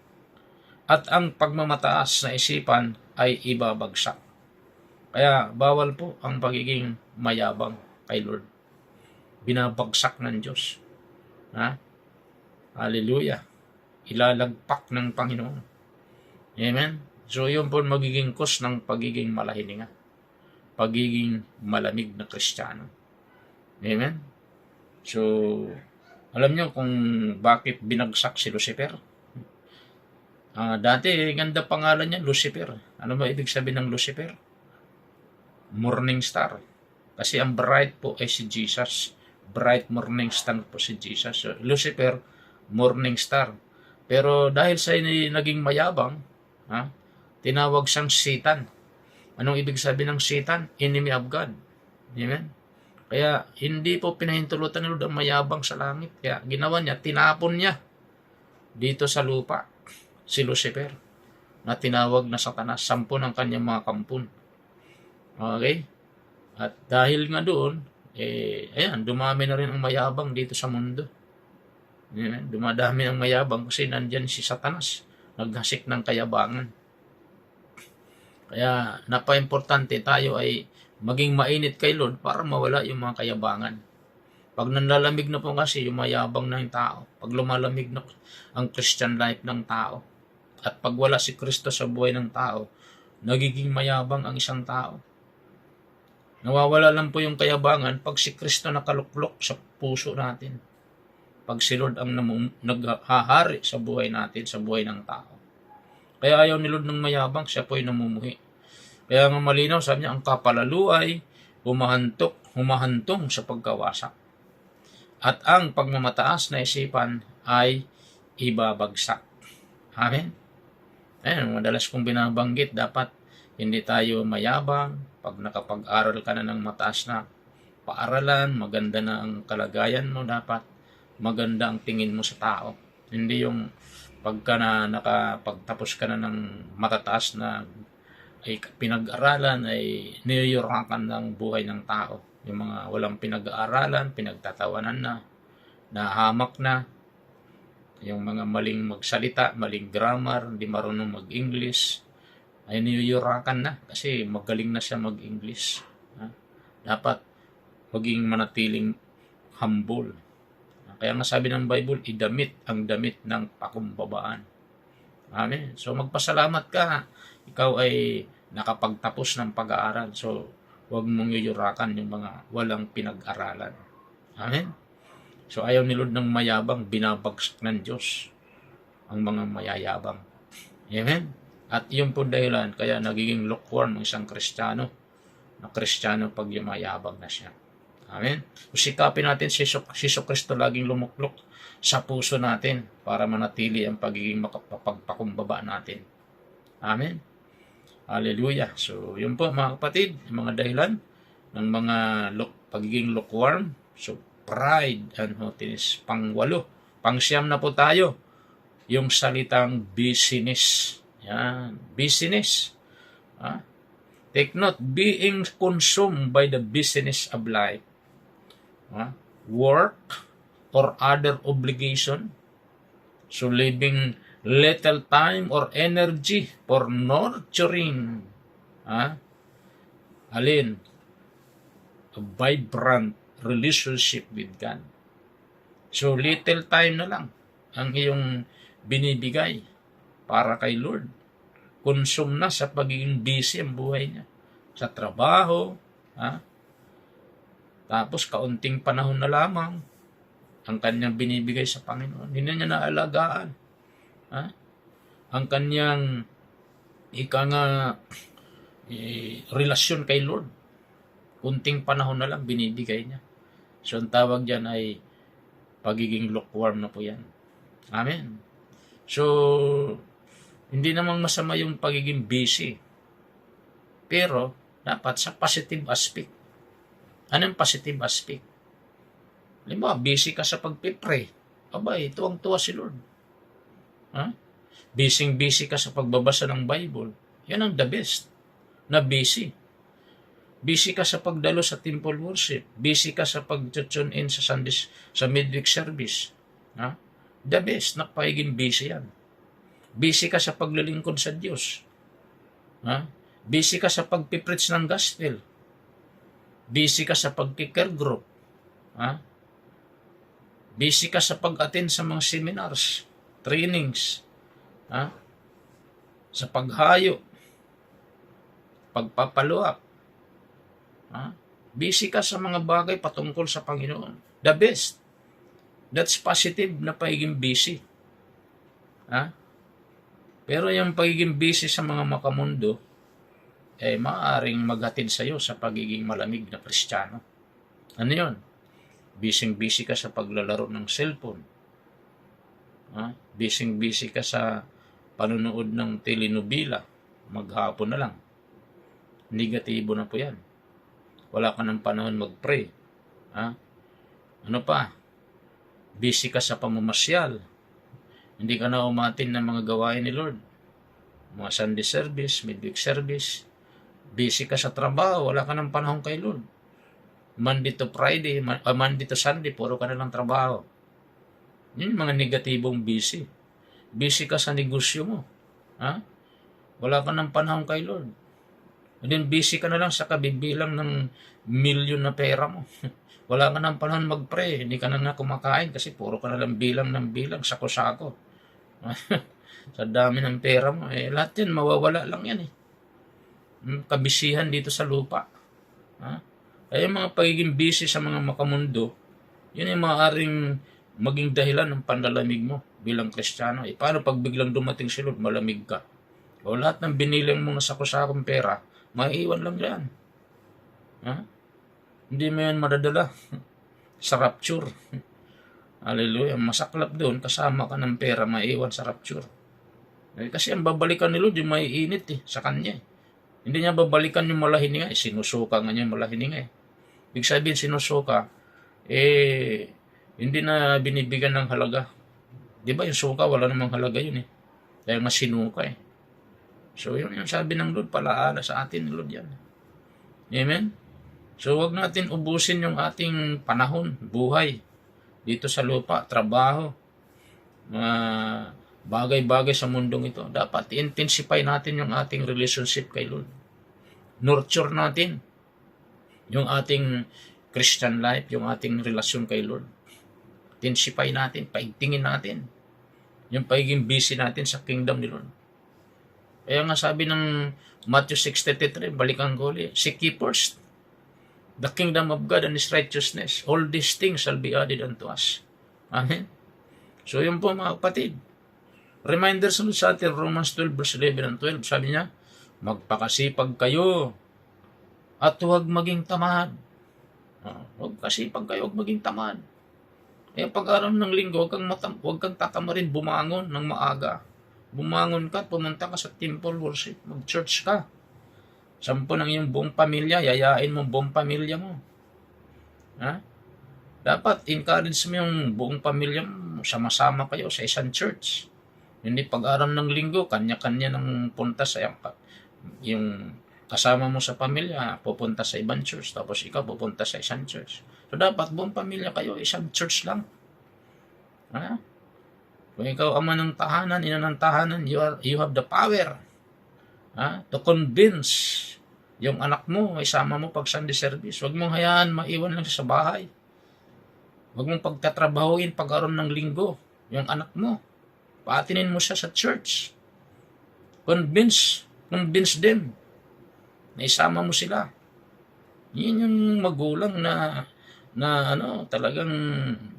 at ang pagmamataas na isipan ay ibabagsak. Kaya, bawal po ang pagiging mayabang kay Lord. Binabagsak ng Diyos. Ha? Hallelujah. Ilalagpak ng Panginoon. Amen? So, yun po magiging cause ng pagiging malahininga. Pagiging malamig na Kristiyano. Amen? So, alam nyo kung bakit binagsak si Lucifer? Dati, ganda pangalan niya, Lucifer. Ano ba ibig sabihin ng Lucifer? Morning star. Kasi ang bright po ay si Jesus. Bright morning star po si Jesus. So, Lucifer, morning star. Pero dahil sa naging mayabang, tinawag siyang Satan. Anong ibig sabihin ng Satan? Enemy of God. Amen? Kaya hindi po pinahintulutan ni Lord ang mayabang sa langit. Kaya ginawa niya, tinapon niya dito sa lupa si Lucifer na tinawag na Satanas, 10 ng kanyang mga kampon. Okay? At dahil nga doon, ayan, dumami na rin ang mayabang dito sa mundo. Ayan, dumadami ang mayabang kasi nandyan si Satanas, naghasik ng kayabangan. Kaya napaka-importante tayo ay maging mainit kay Lord para mawala yung mga kayabangan. Pag nanlalamig na po kasi yung mayabang ng tao, pag lumalamig na ang Christian life ng tao, at pag wala si Kristo sa buhay ng tao, nagiging mayabang ang isang tao. Nawawala lang po yung kayabangan pag si Kristo nakaluklok sa puso natin. Pag si Lord ang naghahari sa buhay natin, sa buhay ng tao. Kaya ayaw ni Lord ng mayabang, siya po ay namumuhi. Kaya nga malinaw, sabi niya, ang kapalaluay, humahantong sa pagkawasak. At ang pagmamataas na isipan ay ibabagsak. Amen? Ayan, madalas kong binabanggit, dapat hindi tayo mayabang. Pag nakapag-aral ka na ng mataas na paaralan, maganda na ang kalagayan mo, dapat maganda ang tingin mo sa tao. Hindi yung pagka na nakapagtapos ka na ng matataas na ay pinag-aralan, ay niyuyurakan ng buhay ng tao. Yung mga walang pinag-aaralan, pinagtatawanan na, nahamak na, yung mga maling magsalita, maling grammar, hindi marunong mag-English, ay niyuyurakan na kasi magaling na siya mag-English. Dapat maging manatiling humble. Kaya nga sabi ng Bible, idamit ang damit ng pakumbabaan. Amen. So magpasalamat ka. Ikaw ay nakapagtapos ng pag-aaral. So huwag mong yuyurakan yung mga walang pinag-aralan. Amen. So ayaw ni Lord ng mayabang, binabagsak ng Diyos ang mga mayayabang. Amen. At yun po dahilan, kaya nagiging lukewarm ang isang Kristiyano, na Kristiyano pag yumayabang na siya. Amen. Sikapin natin si Hesus Kristo laging lumuklok sa puso natin para manatili ang pagiging makapagpakumbaba natin. Amen. Hallelujah. So, yun po mga kapatid, yung mga dahilan ng mga pagiging lukewarm. So, pride and haughtiness. Pang-8. Pang-9 na po tayo. Yung salitang busyness. Yan. Busyness. Take note, being consumed by the busyness of life. Work or other obligation. So, leaving little time or energy for nurturing. Alin? A vibrant relationship with God. So, little time na lang ang iyong binibigay para kay Lord. Consume na sa pagiging busy ang buhay niya. Sa trabaho, tapos kaunting panahon na lamang ang kanyang binibigay sa Panginoon. Hindi niya naalagaan. Ha? Ang kanyang relasyon kay Lord. Kunting panahon na lang binibigay niya. So ang tawag dyan ay pagiging lukewarm na po yan. Amen. So, hindi namang masama yung pagiging busy. Pero, dapat sa positive aspect. Anong positive aspect? Halimbawa, busy ka sa pagpipray. Abay, tuwang-tuwa si Lord. Ha? Busy ka sa pagbabasa ng Bible. Yan ang the best. Na busy. Busy ka sa pagdalo sa temple worship. Busy ka sa pag-tune in sa Sundays, sa midweek service. Ha? The best na pagiging busy yan. Busy ka sa paglilingkod sa Diyos. Ha? Busy ka sa pagpipreach ng gospel. Busy ka sa pagkikare group. Ha? Busy ka sa pag-attend sa mga seminars, trainings. Ha? Sa paghayo. Pagpapaluap. Ha? Busy ka sa mga bagay patungkol sa Panginoon. The best. That's positive na pagiging busy. Ha? Pero yung pagiging busy sa mga makamundo, maaaring maghatid sa iyo sa pagiging malamig na Kristiyano. Ano yun? Busy ka sa paglalaro ng cellphone. Ha? Busy ka sa panunood ng telenovela. Maghapon na lang. Negatibo na po yan. Wala ka ng panahon mag-pray. Ha? Ano pa? Busy ka sa pamamasyal. Hindi ka na umatin ng mga gawain ni Lord. Mga Sunday service, midweek service. Busy ka sa trabaho. Wala ka ng panahon kay Lord. Monday to Friday, Monday to Sunday, puro ka na lang trabaho. Yun yung mga negatibong busy. Busy ka sa negosyo mo. Ha? Wala ka ng panahon kay Lord. And then busy ka na lang sa kabibilang ng milyon na pera mo. Wala ka ng panahon mag-pray. Hindi ka na kumakain kasi puro ka na lang bilang ng bilang, sako-sako. Sa dami ng pera mo. Lahat yan, mawawala lang yan . Kabisihan dito sa lupa. Ha? Kaya yung mga pagiging busy sa mga makamundo, yun yung maaaring maging dahilan ng panlalamig mo bilang Kristiyano. Paano pag biglang dumating si Lord, malamig ka? O lahat ng binilang mo na sako-sakong pera, maiiwan lang yan. Ha? Hindi mo yan madadala sa rapture. Hallelujah. Masaklap doon, kasama ka ng pera, maiiwan sa rapture. Kasi ang babalikan ni Lord, yung maiinit sa kanya. Hindi niya babalikan yung malahininga. Sinusuka nga niya yung malahininga. Ibig sabihin, sinusuka, hindi na binibigyan ng halaga. Di ba yung suka, wala namang halaga yun . Dahil nga sinuka . So, yun yung sabi ng Lord, palaala sa atin, Lord yan. Amen? So, wag natin ubusin yung ating panahon, buhay, dito sa lupa, trabaho, mga bagay-bagay sa mundong ito. Dapat i-intensify natin yung ating relationship kay Lord. Nurture natin yung ating Christian life, yung ating relasyon kay Lord. Intensify natin, paigtingin natin yung pagiging busy natin sa kingdom ni Lord. Kaya nga sabi ng Matthew 6:33, balikan ko ulit, seek ye first the kingdom of God and His righteousness. All these things shall be added unto us. Amen? So yun po mga kapatid. Reminder sa atin, Romans 12 verse 11 and 12. Sabi niya, magpakasipag kayo at huwag maging tamad. Huwag kasipag kayo, huwag maging tamad. Kaya pag-araw ng linggo, huwag kang tatamarin bumangon ng maaga. Bumangon ka, pumunta ka sa temple worship, mag-church ka. Sampo ng iyong buong pamilya, yayain mo buong pamilya mo. Ha? Dapat encourage mo yung buong pamilya mo, sama-sama kayo sa isang church. Hindi pag-araw ng linggo, kanya-kanya ng punta sa yung kasama mo sa pamilya, pupunta sa ibang church, tapos ikaw pupunta sa isang church. So dapat buong pamilya kayo, isang church lang. Ha? Kung ikaw ama ng tahanan, ina ng tahanan, you have the power to convince yung anak mo, isama mo pag Sunday service. Huwag mong hayaan maiwan lang sa bahay. Huwag mong pagtatrabahuin pag-araw ng linggo yung anak mo. Paatinin mo siya sa church. Convince them na isama mo sila. Yun yung magulang na na talagang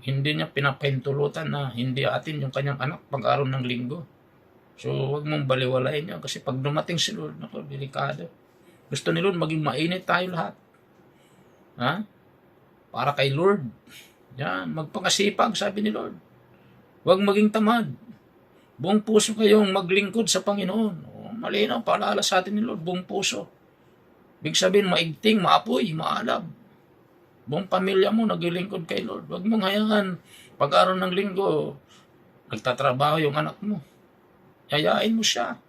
hindi niya pinapahintulutan na hindi atin yung kanyang anak pag-araw ng linggo. So, huwag mong baliwalain yun kasi pag dumating si Lord, naku, delikado. Gusto ni Lord maging mainit tayo lahat. Ha? Para kay Lord. Yan, magpakasipag, sabi ni Lord. Huwag maging tamad. Buong puso kayong maglingkod sa Panginoon. Malinaw, paalala sa atin ni Lord, buong puso. Ibig sabihin, maigting, maapoy, maalab. Buong pamilya mo naglilingkod kay Lord. Huwag mong hayaan pag-araw ng linggo, nagtatrabaho yung anak mo. Yayain mo siya.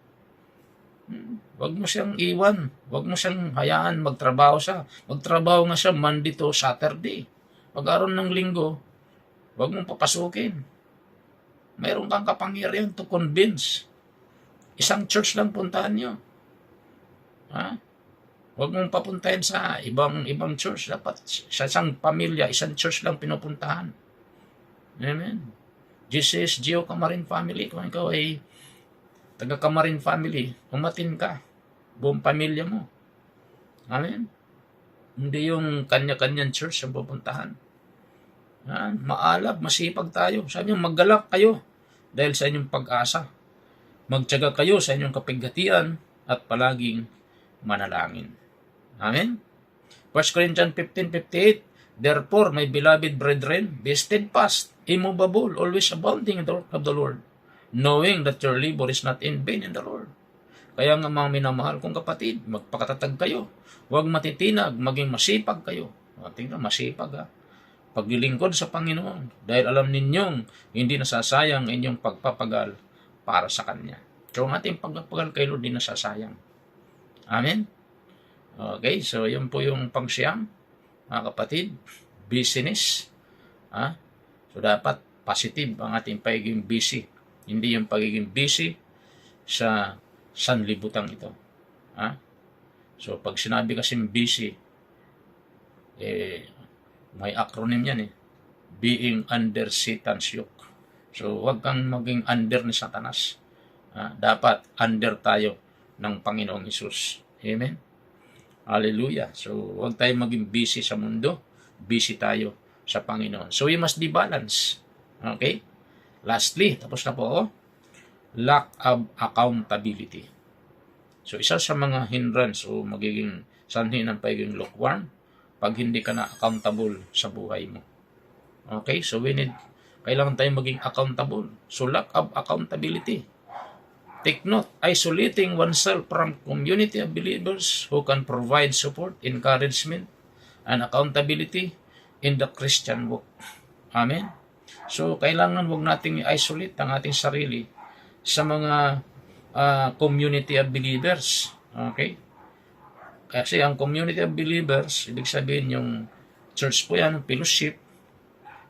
Huwag mo siyang iwan. Huwag mo siyang hayaan magtrabaho siya. Magtrabaho nga siya Monday to Saturday. Pag-araw ng linggo, huwag mong papasukin. Mayroon kang kapangyarihan to convince. Isang church lang puntahan nyo. Ha? Huwag mong papuntahin sa ibang church. Dapat sa isang pamilya, isang church lang pinupuntahan. Amen. Jesus, Gio Camarin family. Kung ikaw ay taga Camarin family, umatin ka. Buong pamilya mo. Amen. Hindi yung kanya-kanyang church ang pupuntahan. Maalab, masipag tayo. Sabi niyo, maggalak kayo dahil sa inyong pag-asa. Magtiyaga kayo sa inyong kapigatian at palaging manalangin. Amen? 1 Corinthians 15:58, therefore, my beloved brethren, be steadfast, immovable, always abounding in the work of the Lord, knowing that your labor is not in vain in the Lord. Kaya nga mga minamahal kong kapatid, magpakatatag kayo. Huwag matitinag, maging masipag kayo. Tingnan, masipag ha. Paglilingkod sa Panginoon, dahil alam ninyong hindi nasasayang inyong pagpapagal para sa Kanya. So, ang ating pagpapagal kay Lord, hindi nasasayang. Amen? Okay, so yun po yung pangsiyam, mga kapatid, business. So, dapat positive ang ating pagiging busy. Hindi yung pagiging busy sa sanlibutan ito. So, pag sinabi kasi busy, may acronym yan being under Satan's yoke. So, huwag kang maging under ni Satanas. Dapat under tayo ng Panginoong Hesus. Amen? Hallelujah. So, huwag tayo maging busy sa mundo. Busy tayo sa Panginoon. So, we must be balanced. Okay? Lastly, tapos na po ako. Lack of accountability. So, isa sa mga hindrance o magiging sanhi ng pagiging lukewarm pag hindi ka na accountable sa buhay mo. Okay? So, kailangan tayong maging accountable. So, lack of accountability. Take note, isolating oneself from community of believers who can provide support, encouragement, and accountability in the Christian walk. Amen? So, kailangan huwag nating i-isolate ang ating sarili sa mga community of believers. Okay? Kasi ang community of believers, ibig sabihin yung church po yan, fellowship,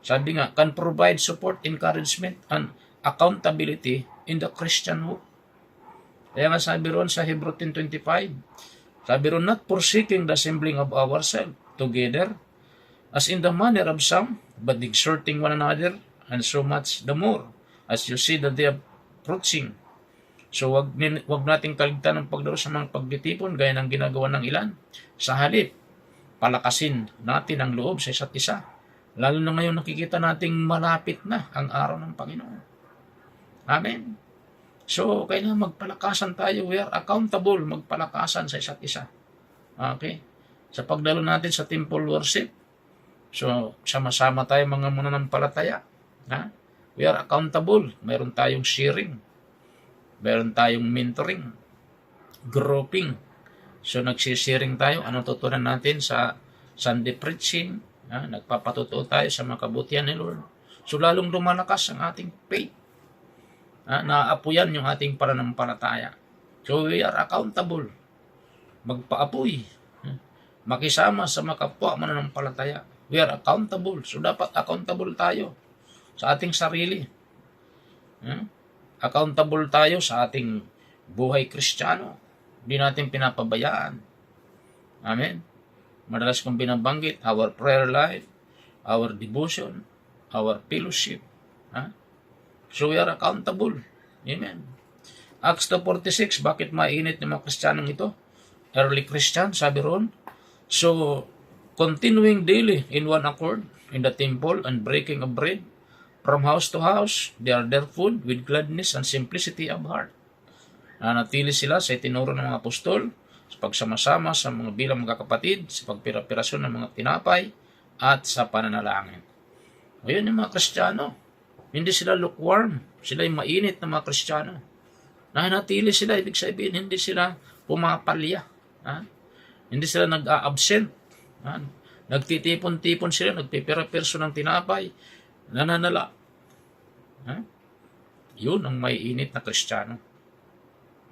sabi nga, can provide support, encouragement, and accountability in the Christian walk. Kaya nga sabi ron sa Hebrew 10:25, sabi ron, not forsaking the assembling of ourselves together, as in the manner of some, but exhorting one another, and so much the more, as you see that they are approaching. So, wag nating kaligtan ng pagdaro sa mga pagtitipon, gaya ng ginagawa ng ilan. Sa halip, palakasin natin ang loob sa isa't isa. Lalo na ngayon nakikita nating malapit na ang araw ng Panginoon. Amen. So, kailangan magpalakasan tayo. We are accountable, magpalakasan sa isa't isa. Okay? Sa pagdalo natin sa temple worship, so, sama-sama tayo mga mananampalataya. We are accountable. Mayroon tayong sharing. Mayroon tayong mentoring. Grouping. So, nagsisharing tayo. Anong tutunan natin sa Sunday preaching? Nagpapatutuo tayo sa mga kabutihan ni Lord. So, lalong lumalakas ang ating faith. Naaapuyan yung ating pananampalataya. So, we are accountable. Magpaapoy. Makisama sa mga kapwa mananampalataya. We are accountable. So, dapat accountable tayo sa ating sarili. Accountable tayo sa ating buhay Kristiyano. Hindi natin pinapabayaan. Amen? Madalas kong binabanggit, our prayer life, our devotion, our fellowship. So we are accountable. Amen. Acts 2:46, bakit mainit ng mga Kristiyanong ito? Early Christian, sabi ron. So, continuing daily in one accord in the temple and breaking of bread from house to house, they are their food with gladness and simplicity of heart. Nanatili sila sa itinuro ng mga apostol, sa pagsama-sama sa mga bilang mga kapatid, sa pagpirapirasyon ng mga tinapay, at sa pananalangin. Ayun yung mga Kristiyano. Hindi sila lukewarm. Sila yung mainit na mga Kristiyano. Nanatili sila, ibig sabihin, hindi sila pumapalya. Hindi sila nag-a-absent. Nagtitipon-tipon sila, nagpipirapirso ng tinapay, nananala. Yun ang maiinit na Kristiyano.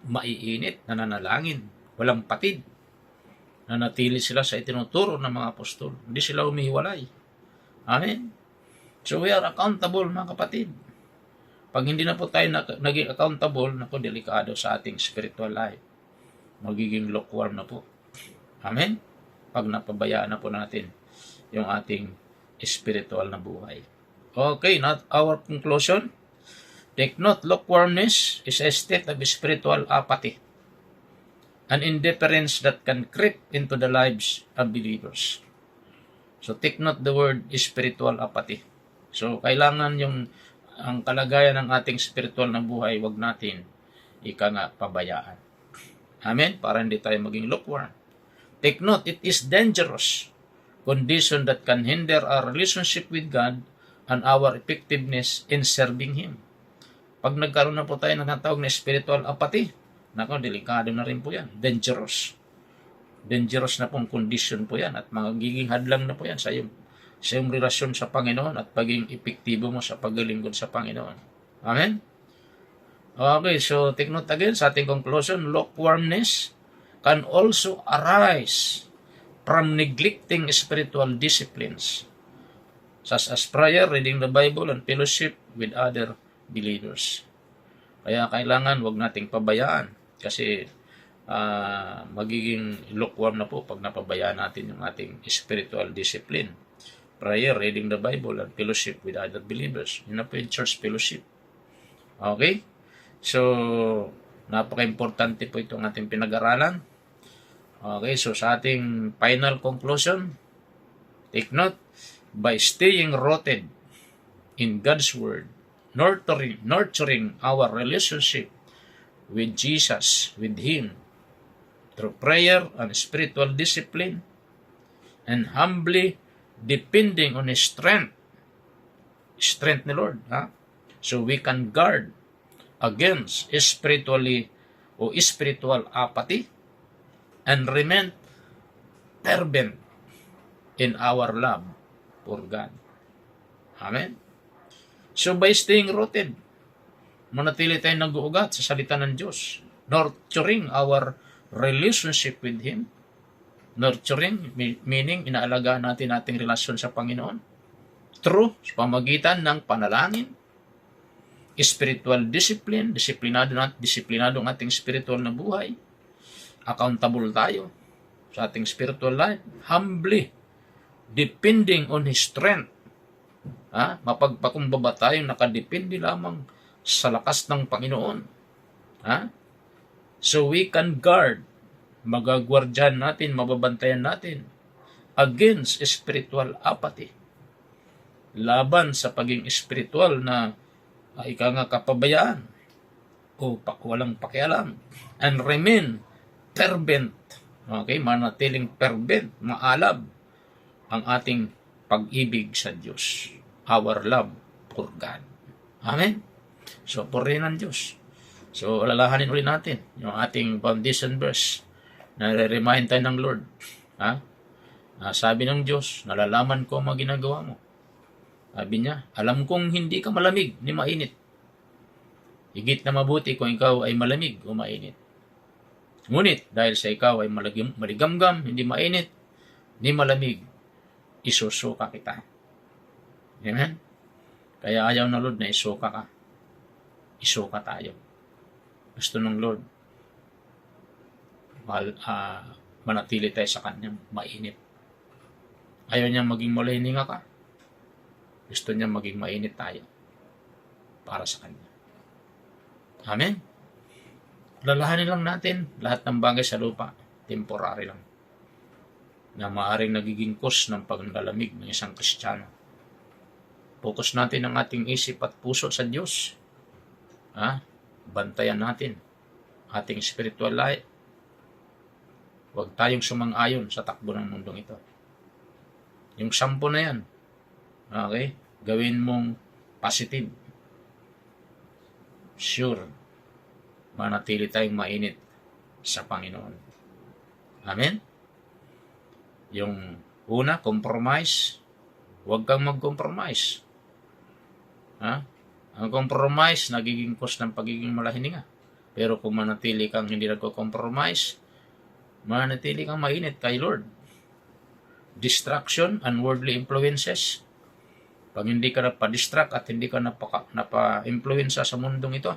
Maiinit, nananalangin, walang patid. Nanatili sila sa itinuturo ng mga apostol. Hindi sila umihiwalay. Amen? So we are accountable, mga kapatid. Pag hindi na po tayo naging accountable, naku, delikado sa ating spiritual life. Magiging lukewarm na po. Amen? Pag napabayaan na po natin yung ating spiritual na buhay. Okay, not our conclusion. Take note, lukewarmness is a state of spiritual apathy, an indifference that can creep into the lives of believers. So take note the word spiritual apathy. So kailangan ang kalagayan ng ating spiritual na buhay, wag natin pabayaan. Amen? Para hindi tayo maging lukewarm. Take note, it is dangerous condition that can hinder our relationship with God and our effectiveness in serving Him. Pag nagkaroon na po tayo ng natawag na spiritual apathy, nako, delikado na rin po yan. Dangerous. Dangerous na pong condition po yan at magiging hadlang na po yan sa iyong relasyon sa Panginoon at pagiging epektibo mo sa paglilingkod sa Panginoon. Amen? Okay, so take note again sa ating conclusion, lukewarmness can also arise from neglecting spiritual disciplines such as prayer, reading the Bible, and fellowship with other believers. Kaya kailangan wag nating pabayaan kasi magiging lukewarm na po pag napabayaan natin yung ating spiritual discipline. Prayer, reading the Bible, and fellowship with other believers. Yun na po yung church fellowship. Okay? So, napaka-importante po itong ating pinag-aralan. Okay, so sa ating final conclusion, take note, by staying rooted in God's Word, nurturing our relationship with Jesus, with Him, through prayer and spiritual discipline, and humbly depending on His strength ni Lord, so we can guard against spiritual apathy and remain fervent in our love for God. Amen? So by staying rooted, manatili tayong nag-uugat sa salita ng Diyos, nurturing our relationship with Him. Nurturing, meaning inaalagaan natin ating relasyon sa Panginoon through pamagitan ng panalangin, spiritual discipline, disiplinado ang ating spiritual na buhay, accountable tayo sa ating spiritual life, humbly depending on His strength. Mapagpakumbaba tayong nakadepende lamang sa lakas ng Panginoon. So we can guard, magagwardyan natin, mababantayan natin against spiritual apathy. Laban sa paging spiritual na kapabayaan o walang pakialam, and remain fervent. Okay, manatiling fervent, maalab ang ating pag-ibig sa Diyos. Our love for God. Amen? So, purihin ng Diyos. So, alalahanin ulit natin yung ating foundation verse na remind tayo ng Lord. Sabi ng Diyos, nalalaman ko ang mga ginagawa mo. Sabi niya, alam kong hindi ka malamig ni mainit. Higit na mabuti kung ikaw ay malamig o mainit. Ngunit, dahil sa ikaw ay maligamgam, hindi mainit, ni malamig, isusuka kita. Amen? Kaya ayaw ng Lord na isuka ka. Isuka tayo. Gusto ng Lord, manatili tayo sa Kanyang mainit. Ayaw niya maging malahininga ka. Gusto niya maging mainit tayo para sa Kanya. Amen? Lalahanin lang natin lahat ng bagay sa lupa. Temporary lang. na maaaring nagiging cause ng paglalamig ng isang Kristiyano. Focus natin ang ating isip at puso sa Diyos. Bantayan natin ating spiritual life. Huwag tayong sumang-ayon sa takbo ng mundong ito. Yung 10 na yan, okay, gawin mong positive. Sure, manatili tayong mainit sa Panginoon. Amen? Yung una, compromise. Huwag kang mag-compromise. Ang compromise, nagiging cause ng pagiging malahininga. Pero kung manatili kang hindi nagko-compromise, manatili kang mainit kay Lord. Distraction and worldly influences. Pag hindi ka napa-distract at hindi ka napa-influensya sa mundong ito,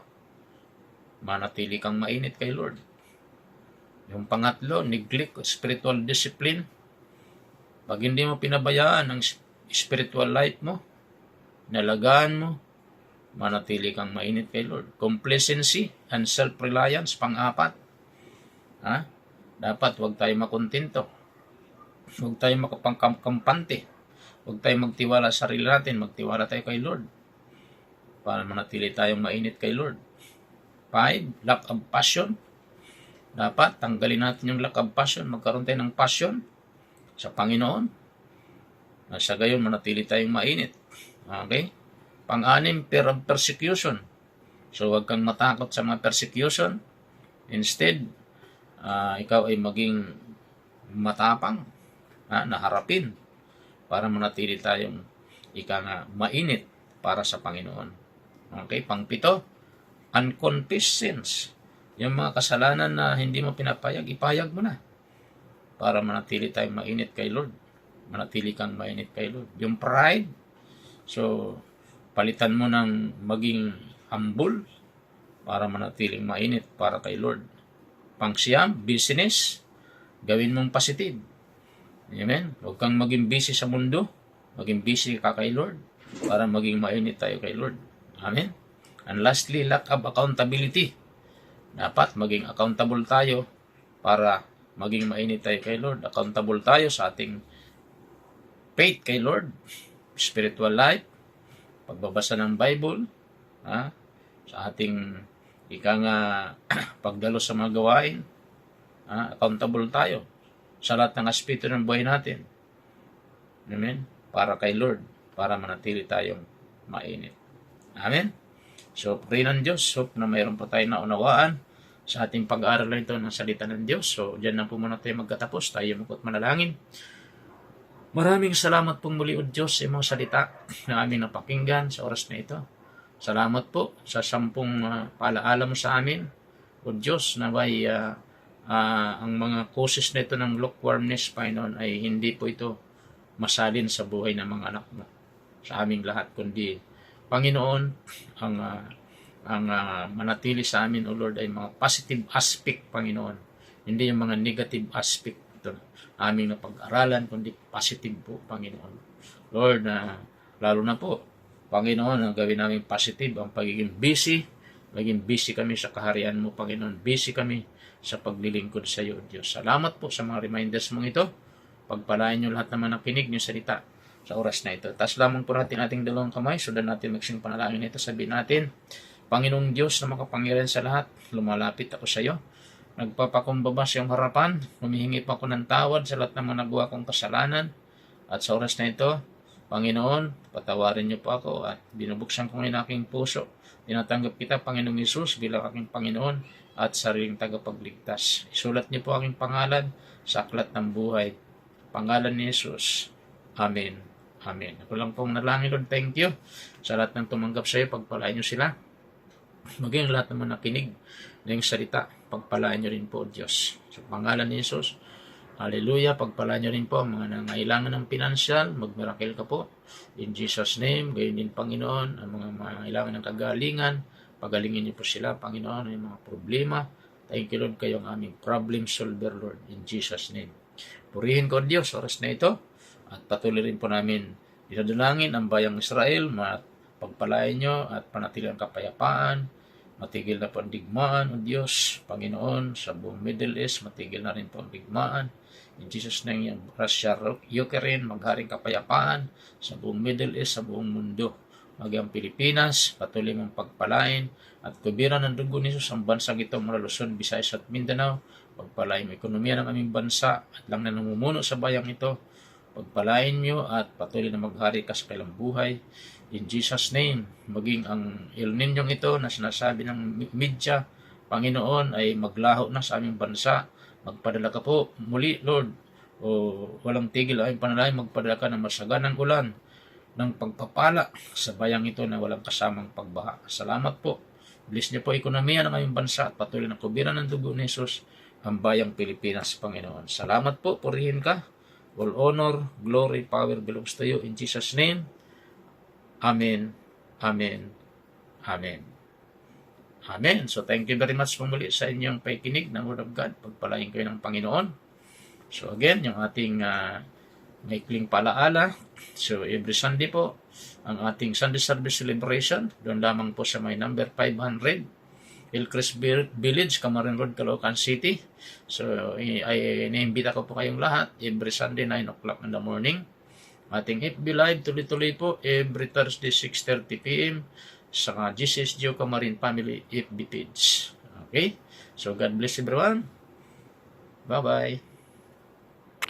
manatili kang mainit kay Lord. Yung pangatlo, neglect spiritual discipline. Pag hindi mo pinabayaan ang spiritual life mo, nalagaan mo, manatili kang mainit kay Lord. Complacency and self-reliance, pang-apat. Dapat huwag tayo makontento. Huwag tayo makapangkampante. Huwag tayo magtiwala sa sarili natin. Magtiwala tayo kay Lord para manatili tayong mainit kay Lord. 5, lack of passion. Dapat tanggalin natin yung lack of passion. Magkaroon tayo ng passion sa Panginoon. Sa gayon, manatili tayong mainit. Okay? 6, fear of persecution. So, huwag kang matakot sa mga persecution. Instead, ikaw ay maging matapang na harapin para manatili tayong mainit para sa Panginoon. Okay? 7, unconfessed sins. Yung mga kasalanan na hindi mo pinapayag, ipayag mo na para manatili tayong mainit kay Lord. Manatili kang mainit kay Lord. Yung pride, so, palitan mo ng maging humble para manatiling mainit para kay Lord. 9, business, gawin mong positive. Amen? Huwag kang maging busy sa mundo, maging busy ka kay Lord para maging mainit tayo kay Lord. Amen? And lastly, lack of accountability. Dapat maging accountable tayo para maging mainit tayo kay Lord. Accountable tayo sa ating faith kay Lord, spiritual life, pagbabasa ng Bible, sa ating pagdalo sa mga gawain, accountable tayo sa lahat ng aspeto ng buhay natin. Amen? Para kay Lord, para manatili tayong mainit. Amen? So, pray ng Diyos. Hope na mayroon po tayong naunawaan sa ating pag-aaral na ito ng salita ng Diyos. So, dyan na po muna tayo magkatapos. Tayo makot manalangin. Maraming salamat pong muli, O Diyos, sa mga salita na aming napakinggan sa oras na ito. Salamat po sa 10 paalaala mo sa amin, O Diyos, na ang mga causes na ito ng lukewarmness, Panginoon, ay hindi po ito masalin sa buhay ng mga anak mo, sa aming lahat, kundi, Panginoon, ang manatili sa amin, O Lord, ay mga positive aspect, Panginoon, hindi yung mga negative aspect aming napag-aralan, kundi positive po, Panginoon. Lord, lalo na po, Panginoon, ang gawin namin positive, ang pagiging busy, maging busy kami sa kaharian mo, Panginoon. Busy kami sa paglilingkod sa iyo, Diyos. Salamat po sa mga reminders mong ito. Pagpalain niyo lahat naman ng kinig niyo salita sa oras na ito. Taas lamang po natin ating dalawang kamay, sundan natin magsing panalangin ito. Sabihin natin, Panginoong Diyos na makapangyarihan sa lahat, lumalapit ako sa iyo. Nagpapakumbaba sa iyong harapan, humihingi pa ako ng tawad sa lahat ng mga nagawa kong kasalanan. At sa oras na ito, Panginoon, patawarin niyo po ako at binubuksan ko ngayon aking puso. Tinatanggap kita, Panginoong Hesus, bilang aking Panginoon at sariling tagapagligtas. Isulat niyo po aking pangalan sa aklat ng buhay. Pangalan ni Hesus. Amen. Amen. Ako lang pong nalangin, Lord, thank you sa lahat ng tumanggap sa iyo. Pagpalain niyo sila. Maging lahat naman nakinig ng salita, pagpalaan niyo rin po, Diyos. Sa pangalan ni Jesus, hallelujah, pagpalaan niyo rin po ang mga nangailangan ng pinansyal, magmiracle ka po. In Jesus' name, gayon din, Panginoon, ang mga nangailangan ng kagalingan, pagalingin niyo po sila, Panginoon, ang mga problema. Thank you, Lord, kayo ang aming problem solver, Lord, in Jesus' name. Purihin ko, Diyos, oras na ito, at patuloy rin po namin dinadalangin ang bayang Israel, pagpalain niyo at panatili ang kapayapaan, Matigil na po ang digmaan, O Diyos, Panginoon, sa buong Middle East, matigil na rin po ang digmaan. In Jesus' name, yung Russia, Ukraine, magharing kapayapaan sa buong Middle East, sa buong mundo. Maging Pilipinas, patuloy mong pagpalain at kubiran ng dugo ni Jesus ang bansang ito mula Luzon, Visayas at Mindanao. Pagpalain mo ekonomiya ng aming bansa at lang na namumuno sa bayang ito. Pagpalain mo at patuloy na maghari ka sa kailang buhay. In Jesus' name, maging ang El Niño ito na sinasabi ng media, Panginoon, ay maglaho na sa aming bansa. Magpadala ka po muli, Lord, o walang tigil ay panalangin, magpadala ka ng masaganang ulan ng pagpapala sa bayang ito na walang kasamang pagbaha. Salamat po. Bless niyo po ekonomiya ng aming bansa at patuloy na kubiran ng dugo ni Jesus ang bayang Pilipinas, Panginoon. Salamat po, purihin ka. All honor, glory, power belongs to you. In Jesus' name, Amen, Amen, Amen. Amen. So thank you very much po muli sa inyong pakikinig ng Word of God. Pagpalain kayo ng Panginoon. So again, yung ating maikling palaala. So every Sunday po, ang ating Sunday Service Celebration, doon lamang po sa may number 500, Hillcrest Village, Camarines Road, Caloocan City. So ay iniimbita ko po kayong lahat every Sunday 9 o'clock in the morning. Ating FB Live tuloy-tuloy po every Thursday 6:30 PM sa Jesus Gio Camarines Family FB page. Okay? So God bless everyone. Bye-bye.